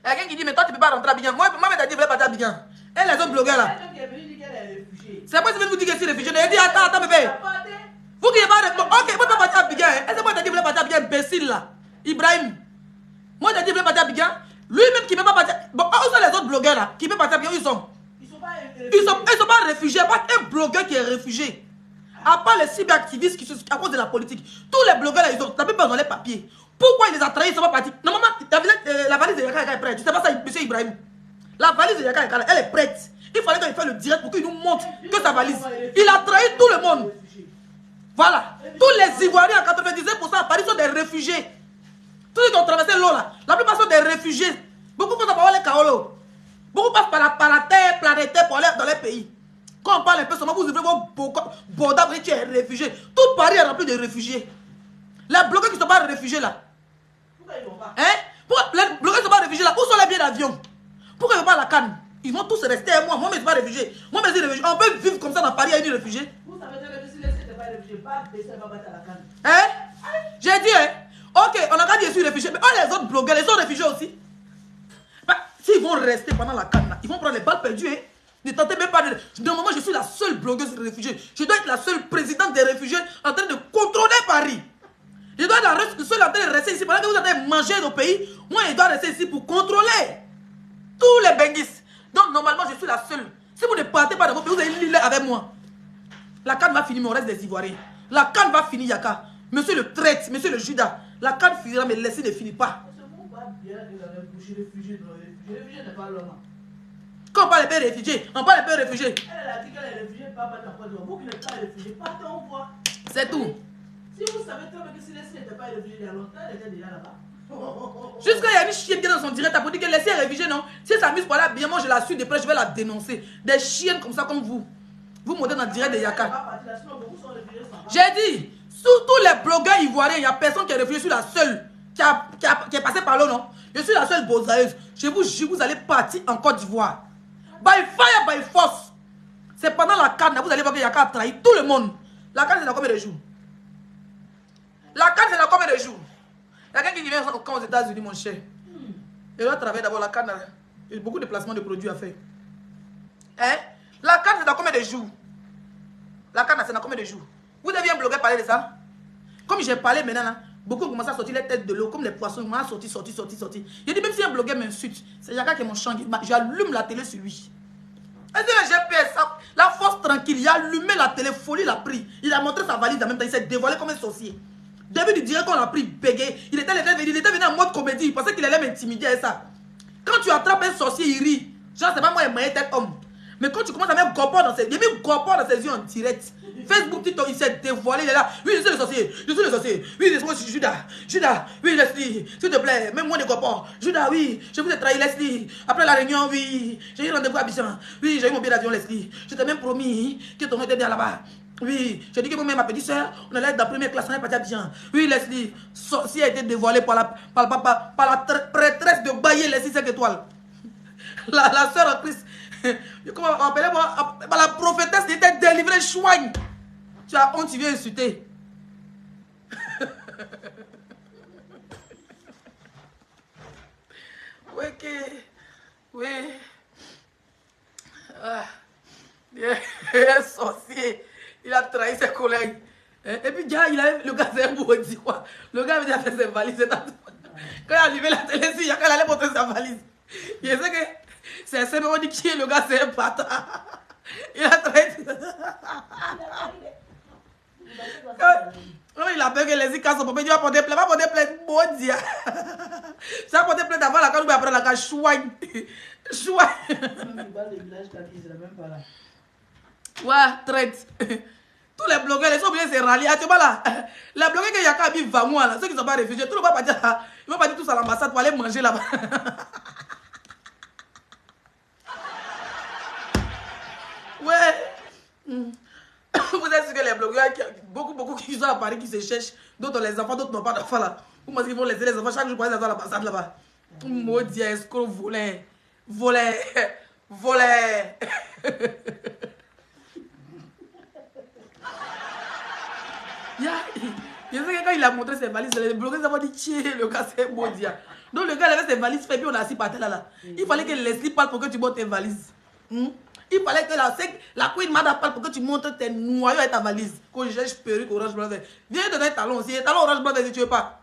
y a quelqu'un qui dit, mais toi tu peux pas rentrer à Abidjan. Moi, t'as dit, je voulais partir à Abidjan. Et les autres blogueurs là. C'est moi qui vais vous dire que c'est réfugié. Il dit, attends, bébé. Vous qui n'êtes pas. Ok, moi, je peux partir à Abidjan. Est-ce que moi, t'as dit, je voulais partir à Abidjan, imbécile là. Ibrahim. Moi, t'as dit, je voulais partir à Abidjan. Lui-même qui ne peut pas partir. Bon, où sont les autres blogueurs là qui peuvent partir à Abidjan? Où ils sont? Ils sont pas réfugiés. Pas un blogueur qui est réfugié. À part les cyberactivistes qui sont à cause de la politique. Tous les blogueurs là, ils ont la plupart dans les papiers. Pourquoi il les a trahis, ils ne sont pas partis? Normalement, la valise de Yaka est prête. Tu sais pas ça, monsieur Ibrahim? La valise de Yaka, elle est prête. Il fallait qu'il fasse le direct pour qu'il nous montre que sa valise. Il a trahi tout le monde. Voilà. Tous les Ivoiriens, 99% à Paris sont des réfugiés. Tous ceux qui ont traversé l'eau là, la plupart sont des réfugiés. Beaucoup passent par les Kaolo. Beaucoup passent par la terre planétaire pour aller dans les pays. Quand on parle un peu seulement, vous ouvrez vos bordas, vous dites que tu es réfugié. Tout Paris est rempli de réfugiés. Les bloqués qui ne sont pas réfugiés là. Pourquoi ils vont pas? Pourquoi les bloqués ne sont pas réfugiés là? Où sont les billets d'avion? Pourquoi ils ne vont pas à la Cannes? Ils vont tous rester avec moi. Moi, je ne suis pas réfugié. Moi, je suis réfugié. On peut vivre comme ça dans Paris avec une réfugié. Vous savez très bien que si les n'était pas réfugié, pas baisser, va battre à la canne. Hein? J'ai dit, hein? Ok, on a pas dit que je suis réfugié. Mais les autres blogueurs, les autres réfugiés aussi. Bah, s'ils vont rester pendant la canne, là, ils vont prendre les balles perdues, hein? Ne tentez même pas de... Normalement, je suis la seule blogueuse réfugiée. Je dois être la seule présidente des réfugiés en train de contrôler Paris. Je dois être la seule en train de rester ici. Pendant que vous êtes en train de manger nos pays, moi, je dois rester ici pour contrôler tous les benguistes. Donc, normalement, je suis la seule. Si vous ne partez pas dans vos pays, vous allez l'île avec moi. La canne va finir, mais on reste des Ivoiriens. La canne va finir, Yaka. Monsieur le traite, monsieur le Judas. La canne finira, mais laissez ne finit pas. Quand on parle des réfugiés, on parle des réfugiés. Elle a dit qu'elle est réfugiée, pas battre en Côte d'Ivoire. Vous qui n'êtes pas réfugié, partez en voie. C'est tout. Si vous savez très bien que si Leslie n'était pas réfugiée il y a longtemps, elle était déjà là-bas. Jusqu'à il y a une chienne qui est dans son direct pour dire qu'elle laisse réfugiée, non. Si elle s'amuse par là, bien moi je la suis de près, je vais la dénoncer. Des chiennes comme ça, comme vous. Vous montez dans le direct de Yaka. J'ai dit, sous tous les blogueurs ivoiriens, il n'y a personne qui est réfugié. Je suis la seule qui est passée par là, non. Je suis la seule bozailleuse. Je vous jure, vous allez partir en Côte d'Ivoire. By fire, by force. C'est pendant la canne, vous allez voir que Yaka a trahi tout le monde. La canne, c'est dans combien de jours? La canne, c'est dans combien de jours? Il y a quelqu'un qui vient aux États-Unis, mon cher. Il doit travailler d'abord la canne. Il y a beaucoup de placements de produits à faire. Hein? La canne, c'est dans combien de jours? La canne, c'est dans combien de jours? Vous deviez un blogueur parler de ça? Comme j'ai parlé maintenant, là, beaucoup commencent à sortir les têtes de l'eau, comme les poissons. Ils m'ont sorti. Je dis, même si un blogueur m'insulte, c'est Yaka qui est mon champ. J'allume la télé sur lui. Est-ce que le GPS, la force tranquille, il a allumé la télé, folie, il a pris. Il a montré sa valise en même temps, il s'est dévoilé comme un sorcier. Début du direct, on l'a pris bégayé. Il était venu en mode comédie, il pensait qu'il allait m'intimider avec ça. Quand tu attrapes un sorcier, il rit. Genre, c'est pas moi, il m'a été homme. Mais quand tu commences à mettre Gopor dans ses yeux, il a mis Gopor dans ses yeux en direct. Facebook, TikTok, il s'est dévoilé, il est là. Oui, je suis le sorcier, Oui, laisse-moi, je suis Judas, oui, Leslie, s'il te plaît, même moi de Gopor. Judas, oui, je vous ai trahi, Leslie. Après la réunion, oui, j'ai eu rendez-vous à Abidjan. Oui, j'ai eu mon billet d'avion, Leslie. Je t'ai même promis que ton nom était bien là-bas. Oui, j'ai dit que moi-même, ma petite soeur, on allait être dans la première classe, on est parti à Abidjan. Oui, Leslie, sorcier a été dévoilé par la prêtresse de Baye, Leslie 5 étoiles. La soeur en Christ. Comment appelez-moi? La prophétesse était délivrée, chouigne. Tu as honte, tu viens insulter. Oui, oui. Ah. Un sorcier. Il a trahi ses collègues. Et puis, le gars, c'est un maudit, quoi. Le gars avait fait ses valises. Quand il a allumé la télé, il allait montrer sa valise. Il sait que c'est un CMO dit qui est le gars, c'est un bâtard. Il a trahi. Il a peur que les cassent son papa. Il va porter plainte. Il va porter plainte. Maudit. Ça va porter plainte avant la canne ou après la canne. Chouigne. Ouais, traite. Tous les blogueurs, les sont obligés de se rallier. Tu vois là, les blogueurs qui Yaka vivent à moi, là, ceux qui ne sont pas réfugiés, tout le monde va partir, ils vont partir tous à l'ambassade pour aller manger là-bas. Ouais. Vous êtes sûr que les blogueurs, beaucoup qui sont à Paris, qui se cherchent, d'autres les enfants, d'autres n'ont pas d'enfants là. Vous pensez qu'ils vont laisser les enfants chaque jour pour aller à l'ambassade là-bas. Maudit escroc, volé. Je sais que quand il a montré ses valises, les blogueurs ont dit tiens, le gars c'est maudit. Donc le gars avait ses valises faites, puis on a assis par terre là. Il fallait que Leslie parle pour que tu montes tes valises. Il fallait que la Queen Mada parle pour que tu montres tes noyaux et ta valise. Quand je cherche perruque orange blanc vert. Viens te donner un talon aussi. Un talon orange blanc vert si tu veux pas.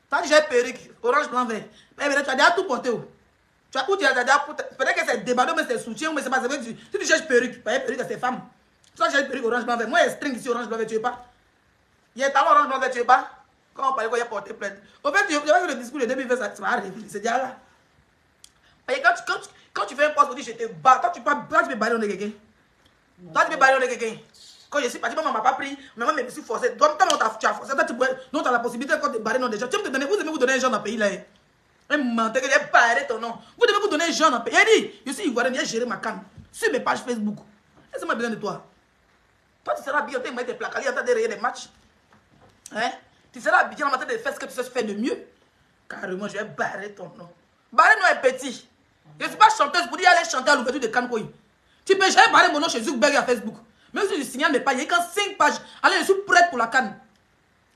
Toi tu cherches perruque orange blanc vert. Mais tu as déjà tout porté. Tu as déjà peut-être que c'est débardé, mais c'est soutien, mais c'est pas vrai. Si tu cherches perruque, c'est femme. Toi tu cherches perruque orange blanc vert. Moi, il y a string ici orange blanc vert, tu veux pas. Il y a un talon orange blanc vert, tu veux pas. Quand on parle quoi, il y a porté plainte. Au fait, tu vois que le discours de début, ça va arriver. C'est déjà là. Et quand tu fais un poste, on dit je te bats. Toi, tu peux barrer de quelqu'un. Toi, tu peux barrer de quelqu'un. Quand je suis parti, maman m'a pas pris. Maman me suis forcé. Donc, quand tu as forcé, tu as la possibilité de barrer dans des gens. Tu peux te donner, vous devez vous donner un genre dans le pays là. Un menteur qui est barré ton nom. Vous devez vous donner un genre dans le pays. Il dit, je suis ivoirien, viens gérer ma canne. Sur mes pages Facebook. Est-ce que moi besoin de toi? Toi, tu seras bien, tu vas te placaler en train de rayer des matchs. Hein? Tu seras bien en train de faire ce que tu sais faire de mieux. Carrément, je vais barrer ton nom. Barrer non est petit. Je ne suis pas chanteuse pour dire aller chanter à l'ouverture de Kankoï. Tu peux jamais parler mon nom chez Zuckerberg à Facebook. Même si je signale mes pages, il y a qu'en 5 pages. Allez, je suis prête pour la canne.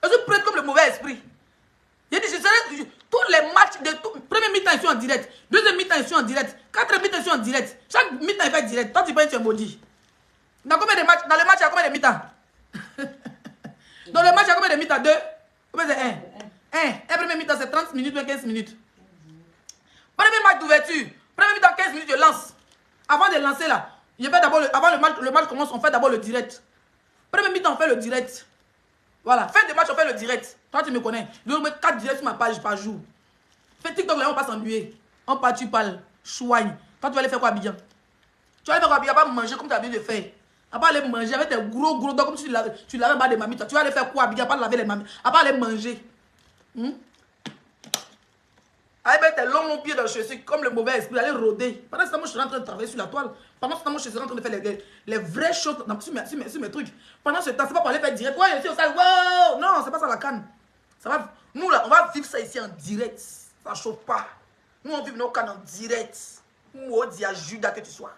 Je suis prête comme le mauvais esprit. J'ai dit, je serai tous les matchs de tout. Premier mi-temps, je suis en direct. Deuxième mi-temps, je suis en direct. Quatrième mi-temps, je suis en direct. Chaque mi-temps, il va être direct. Toi, tu penses que tu es maudit. Dans combien de matchs? Dans le match, il y a combien de mi-temps? Dans le match, il y a combien de mi-temps? 2? Combien c'est 1? Un premier mi-temps, c'est 30 minutes ou 15 minutes. Premier match d'ouverture. Premier mi-temps, 15 minutes, je lance. Avant de lancer là, je fais d'abord avant le match commence, on fait d'abord le direct. Premier mi-temps, on fait le direct. Voilà, fin de match, on fait le direct. Toi, tu me connais. Je mets 4 directs sur ma page par jour. Fais TikTok, là, on passe en nuée. On part, tu parles. Chouagne. Toi, tu vas aller faire quoi à Abidjan? Tu vas aller faire quoi à Abidjan? Pas manger comme tu as envie de faire. À part aller manger avec tes gros dents comme si tu lavais bas des mamies. Toi, tu vas aller faire quoi à Abidjan? Pas laver les mamies. À part aller manger. Avec tes longs pieds dans le chaussure, comme le mauvais esprit, aller rôder. Pendant ce temps, moi, je suis en train de travailler sur la toile. Pendant ce temps, moi, je suis en train de faire les vraies choses sur mes trucs. Pendant ce temps, c'est pas pour aller faire direct. Ouais, je suis au stade. Wow! Non, c'est pas ça la canne. Ça va. Nous, là, on va vivre ça ici en direct. Ça chauffe pas. Nous, on vit nos cannes en direct. Maudit à Judas que tu sois.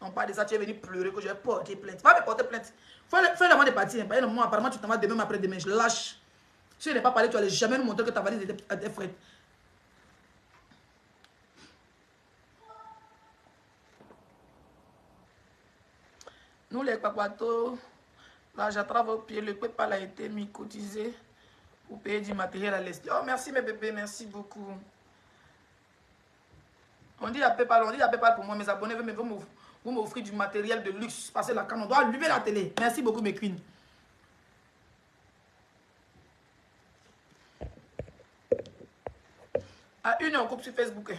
On parle de ça, tu es venu pleurer que je vais porter plainte. Va me porter plainte. Fais le mois de partir. Apparemment, tu t'en vas demain après demain. Je lâche. Si je n'ai pas parlé, tu n'allais jamais nous montrer que ta valise était frette. Nous, les Kwakwato, là, j'attrape au pied. Le PayPal a été mis cotisé pour payer du matériel à l'extérieur. Oh, merci, mes bébés. Merci beaucoup. On dit à PayPal pour moi. Mes abonnés vont m'offrir du matériel de luxe. Parce que là, quand on doit allumer la télé. Merci beaucoup, mes queens. À 1h, on coupe sur Facebook.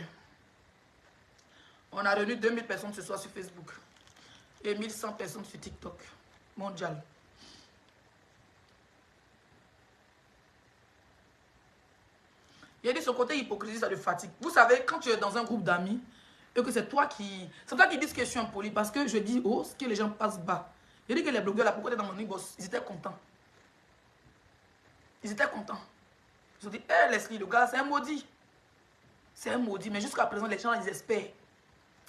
On a réuni 2000 personnes ce soir sur Facebook. Et 1100 personnes sur TikTok mondial. Il a dit son côté hypocrisie, ça le fatigue. Vous savez, quand tu es dans un groupe d'amis, et que c'est toi qui dis que je suis impoli, parce que je dis haut, ce que les gens passent bas. Il a dit que les blogueurs, là, pourquoi tu es dans mon inbox, ils étaient contents. Ils étaient contents. Ils ont dit, hé, Leslie, le gars, c'est un maudit. C'est un maudit, mais jusqu'à présent, les gens, ils espèrent.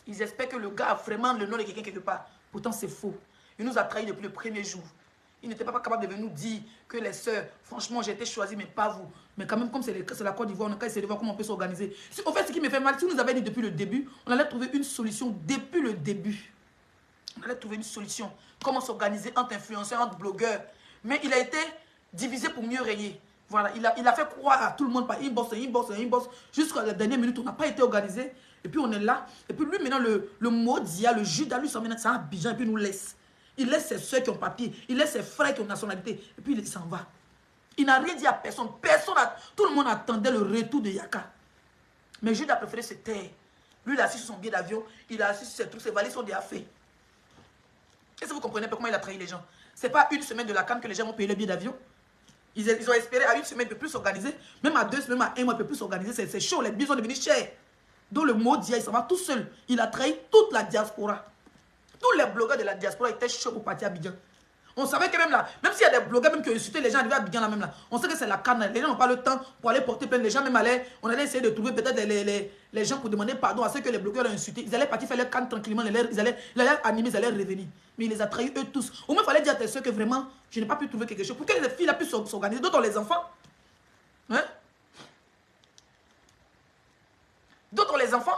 Ils espèrent que le gars a vraiment le nom de quelqu'un quelque part. Pourtant, c'est faux. Il nous a trahis depuis le premier jour. Il n'était pas capable de venir nous dire que les sœurs, franchement, j'ai été choisie, mais pas vous. Mais quand même, comme c'est la Côte d'Ivoire, on a qu'à essayer de voir comment on peut s'organiser. En fait, ce qui me fait mal, si vous nous avez dit depuis le début, on allait trouver une solution depuis le début. On allait trouver une solution. Comment s'organiser entre influenceurs, entre blogueurs. Mais il a été divisé pour mieux régner. Voilà, il a fait croire à tout le monde par inbox. Jusqu'à la dernière minute, on n'a pas été organisé. Et puis on est là. Et puis lui, maintenant, le Modia, le Judas, lui, c'est un Abidjan. Et puis il nous laisse. Il laisse ses soeurs qui ont papier. Il laisse ses frères qui ont nationalité. Et puis il s'en va. Il n'a rien dit à personne. Tout le monde attendait le retour de Yaka. Mais Judas a préféré se taire. Lui, il a assis sur son billet d'avion. Il a assis sur ses trucs. Ses valises sont déjà faits. Est-ce que vous comprenez comment il a trahi les gens? C'est pas une semaine de la canne que les gens vont payer le billet d'avion. Ils ont espéré à une semaine, il ne peut plus s'organiser. Même à 2 semaines, même à 1 mois, il ne peut plus s'organiser. C'est chaud. Les billets sont devenus chers. Donc le mot dia, il s'en va tout seul. Il a trahi toute la diaspora. Tous les blogueurs de la diaspora étaient chauds pour partir à Abidjan. On savait que même là, même s'il y a des blogueurs même qui ont insulté les gens arrivés à Abidjan là même là, on sait que c'est la canne. Les gens n'ont pas le temps pour aller porter plainte. Les gens même on allait essayer de trouver peut-être les gens pour demander pardon à ceux que les blogueurs ont insultés. Ils allaient partir faire leur canne tranquillement, ils allaient animer, ils allaient revenir. Mais il les a trahis eux tous. Au moins il fallait dire à tes soeurs que vraiment, je n'ai pas pu trouver quelque chose. Pour que les filles là puissent s'organiser, d'autres les enfants. Hein? D'autres les enfants.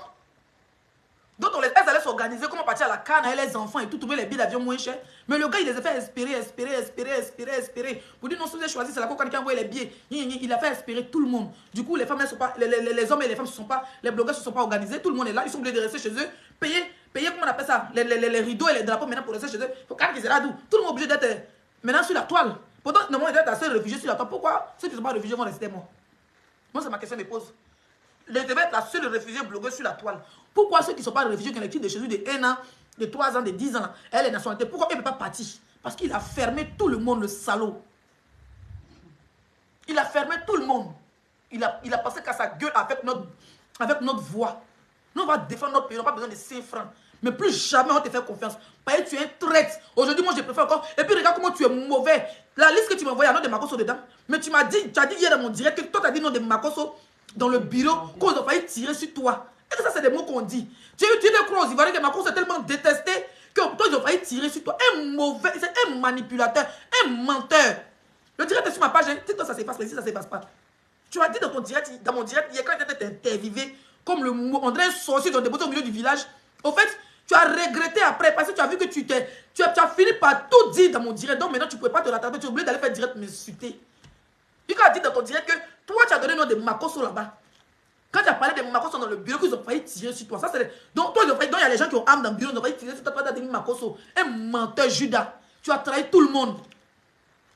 D'autres, elles allaient s'organiser, comment partir à la canne avec les enfants et tout, trouver les billets d'avion moins chers. Mais le gars, il les a fait espérer. Pour dire non, si vous avez choisi, c'est la cocaïne qui a envoyé les billets. Il a fait espérer tout le monde. Du coup, les femmes, elles sont pas, les hommes et les femmes, les blogueurs ne se sont pas organisés. Tout le monde est là, ils sont obligés de rester chez eux. Payer, comment on appelle ça, les rideaux et les drapeaux maintenant pour rester chez eux. Il faut quand qu'ils là d'où. Tout le monde est obligé d'être maintenant sur la toile. Pourtant, normalement, il doit être assez réfugié sur la toile. Pourquoi ceux qui ne sont pas réfugiés vont rester morts? Moi, c'est ma question que je me pose. Il devait être la seule réfugiée blogueuse sur la toile. Pourquoi ceux qui ne sont pas réfugiés, qui ont les titres de chez eux de 1 an, de 3 ans, de 10 ans, elle est nationalité, pourquoi elle ne peut pas partir? Parce qu'il a fermé tout le monde, le salaud. Il a fermé tout le monde. Il a passé qu'à sa gueule avec notre voix. Nous, on va défendre notre pays, on n'a pas besoin de 5 francs. Mais plus jamais on te fait confiance. Parce que tu es un traître. Aujourd'hui, moi, je préfère encore. Et puis, regarde comment tu es mauvais. La liste que tu m'as envoyée, il y a nom de Makosso dedans. Mais tu as dit hier dans mon direct que toi, tu as dit nom de Makosso dans le bureau, qu'on a failli tirer sur toi. Et que ça, c'est des mots qu'on dit. Tu te crois aux Ivoiriens que Macron s'est tellement détesté que toi, ils ont failli tirer sur toi. Un mauvais, c'est un manipulateur, un menteur. Le direct est sur ma page, hein. Dis-toi, ça s'efface, mais ici, ça s'efface pas. Tu as dit dans ton direct, dans mon direct, hier, quand tu étais interviewé, comme le mot, on dirait un sorcier, ils ont déposé au milieu du village. Au fait, tu as regretté après, parce que tu as vu que tu as fini par tout dire dans mon direct. Donc maintenant, tu ne pouvais pas te rattraper. Tu es obligé d'aller faire direct m'insulter. Tu as dit dans ton direct que toi, tu as donné le nom de Makoso là-bas. Quand tu as parlé de Makoso dans le bureau, qu'ils ont failli tirer sur toi. Ça, c'est donc, toi, il y a les gens qui ont âme dans le bureau, ils ont failli tirer sur toi. Tu as dit Makoso. Un menteur, Judas. Tu as trahi tout le monde.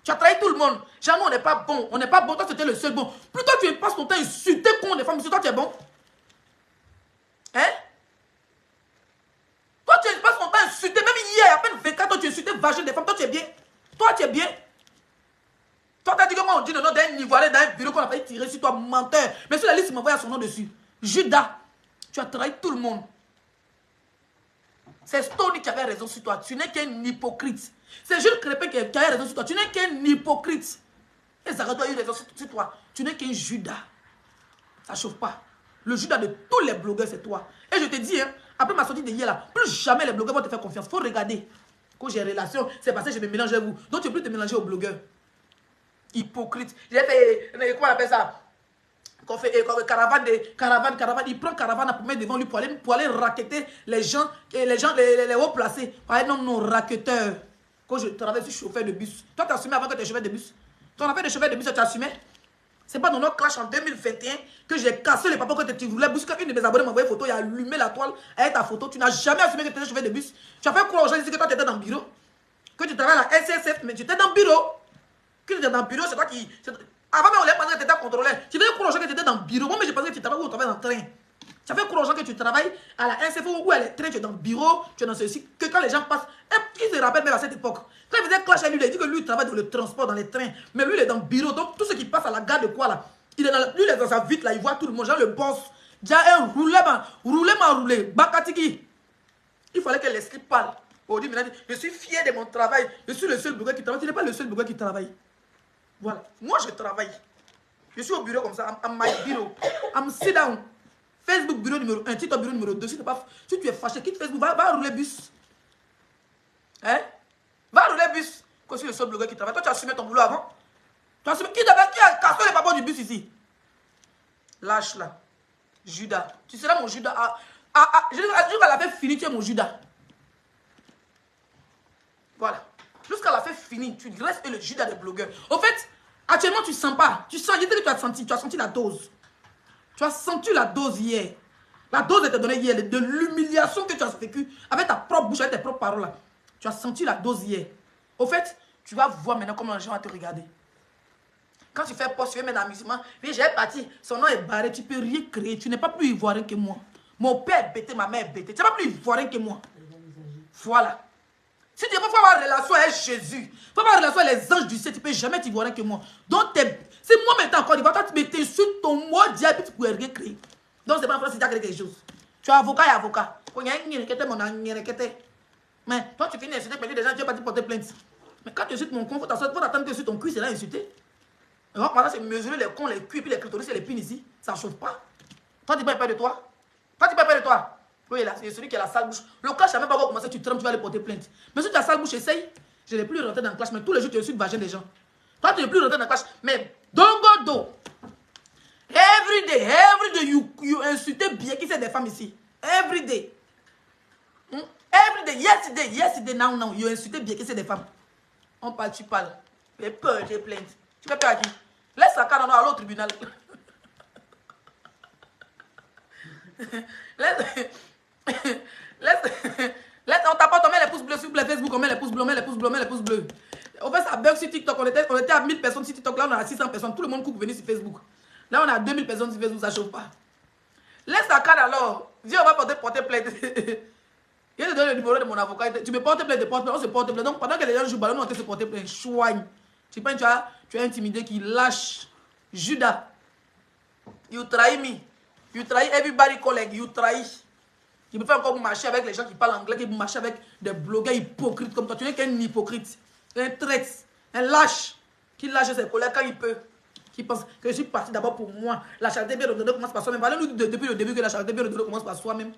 Tu as trahi tout le monde. Jamais on n'est pas bon. On n'est pas bon. Toi, c'était le seul bon. Plutôt, tu passes ton temps à insulter contre des femmes. Monsieur, toi, tu es bon. Hein? Toi, tu passes ton temps à insulter. Même hier, à peine 24 ans, tu insultais vagin des femmes. Toi, tu es bien. Toi, tu es bien. Toi, tu as dit que moi, on dit le nom d'un Ivoirien dans un bureau qu'on a failli tirer sur toi, menteur. Mais sur la liste, il m'envoie son nom dessus. Judas, tu as trahi tout le monde. C'est Stony qui avait raison sur toi. Tu n'es qu'un hypocrite. C'est Jules Crépin qui avait raison sur toi. Tu n'es qu'un hypocrite. Et Zara doit avoir raison sur toi. Tu n'es qu'un Judas. Ça ne chauffe pas. Le Judas de tous les blogueurs, c'est toi. Et je te dis, hein, après ma sortie de hier, là, plus jamais les blogueurs vont te faire confiance. Il faut regarder. Quand j'ai relation, c'est parce que je me mélange avec vous. Donc tu ne peux plus te mélanger aux blogueurs. Hypocrite. J'ai fait, comment on appelle ça? Qu'on fait caravane. Il prend caravane pour mettre devant lui pour aller raqueter les gens, les hauts placés. Par exemple, non, raqueteurs. Quand je travaille, je suis chauffeur de bus. Toi, tu as assumé avant que tu es chauffeur de bus. Ton affaire de chauffeur de bus, tu as assumé. C'est pas dans notre clash en 2021 que j'ai cassé les papas quand tu voulais bus. Quand une de mes abonnés m'a envoyé une photo, il a allumé la toile avec ta photo. Tu n'as jamais assumé que tu étais chauffeur de bus. Tu as fait croire aux gens ici que toi, tu étais dans le bureau. Que tu travailles à la SSF, mais tu étais dans le bureau. Que tu étais dans le bureau, c'est toi qui... Avant même, on l'a pensé que tu étais contrôleur. Tu faisais croire aux gens que tu étais dans le bureau. Moi, mais je pensais que tu travaillais où on travaille dans le train. Tu as fait croire aux gens que tu travailles à la SFO ou à le train, tu es dans le bureau, tu es dans ceci. Que quand les gens passent, ils se rappellent même à cette époque. Quand il faisait clash à lui, il a dit que lui, il travaille dans le transport, dans les trains. Mais lui, il est dans le bureau. Donc, tout ce qui passe à la gare de quoi là, lui, il est dans sa vitre là, il voit tout le monde. Genre le boss. Déjà, un roulé. Bakatiki. Il fallait que l'esprit parle. On dit maintenant, je suis fier de mon travail. Je suis le seul blogueur qui travaille. Tu n'es pas le seul blogueur qui travaille. Voilà. Moi, je travaille. Je suis au bureau comme ça, à my bureau. I'm sit down. Facebook bureau numéro 1, TikTok bureau numéro 2. Si tu es fâché, quitte Facebook, va rouler bus. Hein? Va rouler bus. Quand je suis le seul blogueur qui travaille. Toi, tu as assumé ton boulot avant. Tu as assumé. Qui a cassé les papas du bus ici? Lâche là. Judas. Tu seras mon Judas. Jusqu'à la fin finie, tu es mon Judas. Voilà. Jusqu'à la fin finie, tu restes le Judas des blogueurs. Au fait, actuellement, tu ne sens pas. Tu sens, je dis que tu as senti la dose. Tu as senti la dose hier. La dose était donnée hier, de l'humiliation que tu as vécue avec ta propre bouche, avec tes propres paroles. Là. Tu as senti la dose hier. Au fait, tu vas voir maintenant comment les gens vont te regarder. Quand tu fais poste, tu veux mettre l'amusement. Puis j'ai parti, son nom est barré, tu ne peux rien créer. Tu n'es pas plus ivoirien que moi. Mon père est bêté, ma mère est bêtée. Tu n'es pas plus ivoirien que moi. Voilà. Si tu ne peux pas avoir relation avec Jésus, tu peux pas avoir relation avec les anges du ciel, tu ne peux jamais être ivoirien que moi. Donc, c'est moi maintenant encore d'Ivoire, toi tu me sur ton mot diable, tu ne pourrais rien créer. Donc, c'est pas en France si tu as créé quelque chose. Tu es avocat et avocat. Mais toi, tu finis d'insulter des gens, tu vas pas te porter plainte. Mais quand tu insultes mon con, il faut t'attendre que sur ton cul, c'est là insulté. Alors, maintenant, c'est mesurer les cons, les culs, puis les clitoris et les pines ici. Ça ne chauffe pas. Toi, tu n'as pas peur de toi. Toi, tu n'as pas peur de toi. Oui, là, c'est celui qui a la sale bouche. Le clash, je ne sais même pas comment tu trembles, tu vas aller porter plainte. Mais si tu as la sale bouche, essaye. Je n'ai plus rentré dans le clash, mais tous les jours, tu insultes le vagin des gens. Toi, tu n'es plus rentré dans le clash. Mais, don't go do. Every day, you insultes bien qui c'est des femmes ici. Every day. Every day, yesterday, now, you insultes bien qui c'est des femmes. On parle, tu parles. J'ai peur, j'ai plainte. Tu fais peur à qui? Laisse la carte à l'autre tribunal. On tapote, on met les pouces bleus sur Facebook, on met les pouces bleus, On fait ça bug sur TikTok, on était à 1000 personnes sur TikTok, là on est à 600 personnes, tout le monde coupe venir sur Facebook. Là on est à 2000 personnes sur Facebook, ça chauffe pas. Laisse la carte alors, dis on va porter plainte. Je te donne le numéro de mon avocat, tu me portes plainte, on se porte plainte. Donc pendant que les gens jouent ballon, on te se porter plainte, chouigne. Tu penses tu as intimidé qui lâche. Judas, you try me. You trahis everybody collègue, you trahis. Tu peux faire encore marcher avec les gens qui parlent anglais, qui marchent avec des blogueurs hypocrites comme toi. Tu n'es qu'un hypocrite, un traître, un lâche, qui lâche ses collègues quand il peut. qui pense que je suis parti d'abord pour moi. La charité bien ordonnée commence par soi-même. Parlez-nous depuis le début que la charité bien ordonnée commence par soi-même.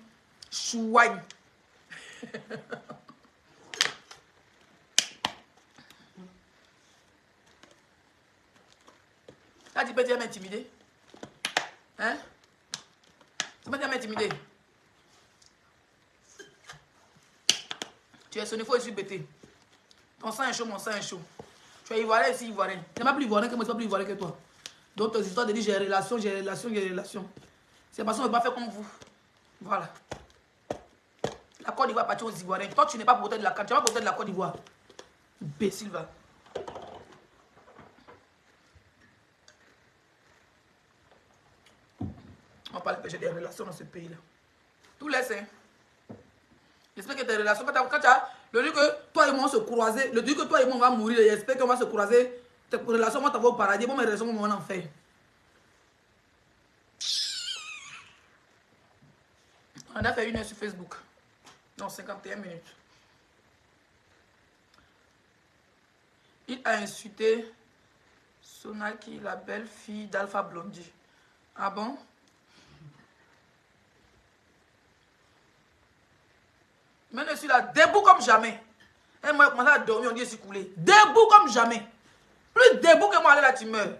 Chouaille. Là, tu peux dire m'intimider. Hein? Tu peux dire m'intimider. Tu es sonné, il faut être bêté. Ton sang est chaud, mon sang est chaud. Tu es ivoirien ici, ivoirien. Tu n'es pas plus ivoirien que moi, tu n'es pas plus ivoirien que toi. Donc, tes histoires de dire j'ai relation, j'ai relation, j'ai relation. C'est parce qu'on ne veut pas faire comme vous. Voilà. La Côte d'Ivoire appartient aux Ivoiriens. Toi, tu n'es pas porteur de la Côte. Tu n'es pas porteur de la Côte d'Ivoire. Imbécile, va. On parle que j'ai des relations dans ce pays-là. Tout laisse, hein. J'espère que tes relations, quand tu as le dit que toi et moi on se croiser, le dit que toi et moi on va mourir, j'espère qu'on va se croiser, tes relations vont t'avoir au paradis, bon mes relations vont en enfer. On a fait 1 heure sur Facebook. Non, 51 minutes. Il a insulté Sonaki, la belle-fille d'Alpha Blondie. Ah bon? Maintenant, je suis là, debout comme jamais. Et moi, je commence à dormir, on dit, je suis coulé. Debout comme jamais. Plus debout que moi, allez là, tu meurs.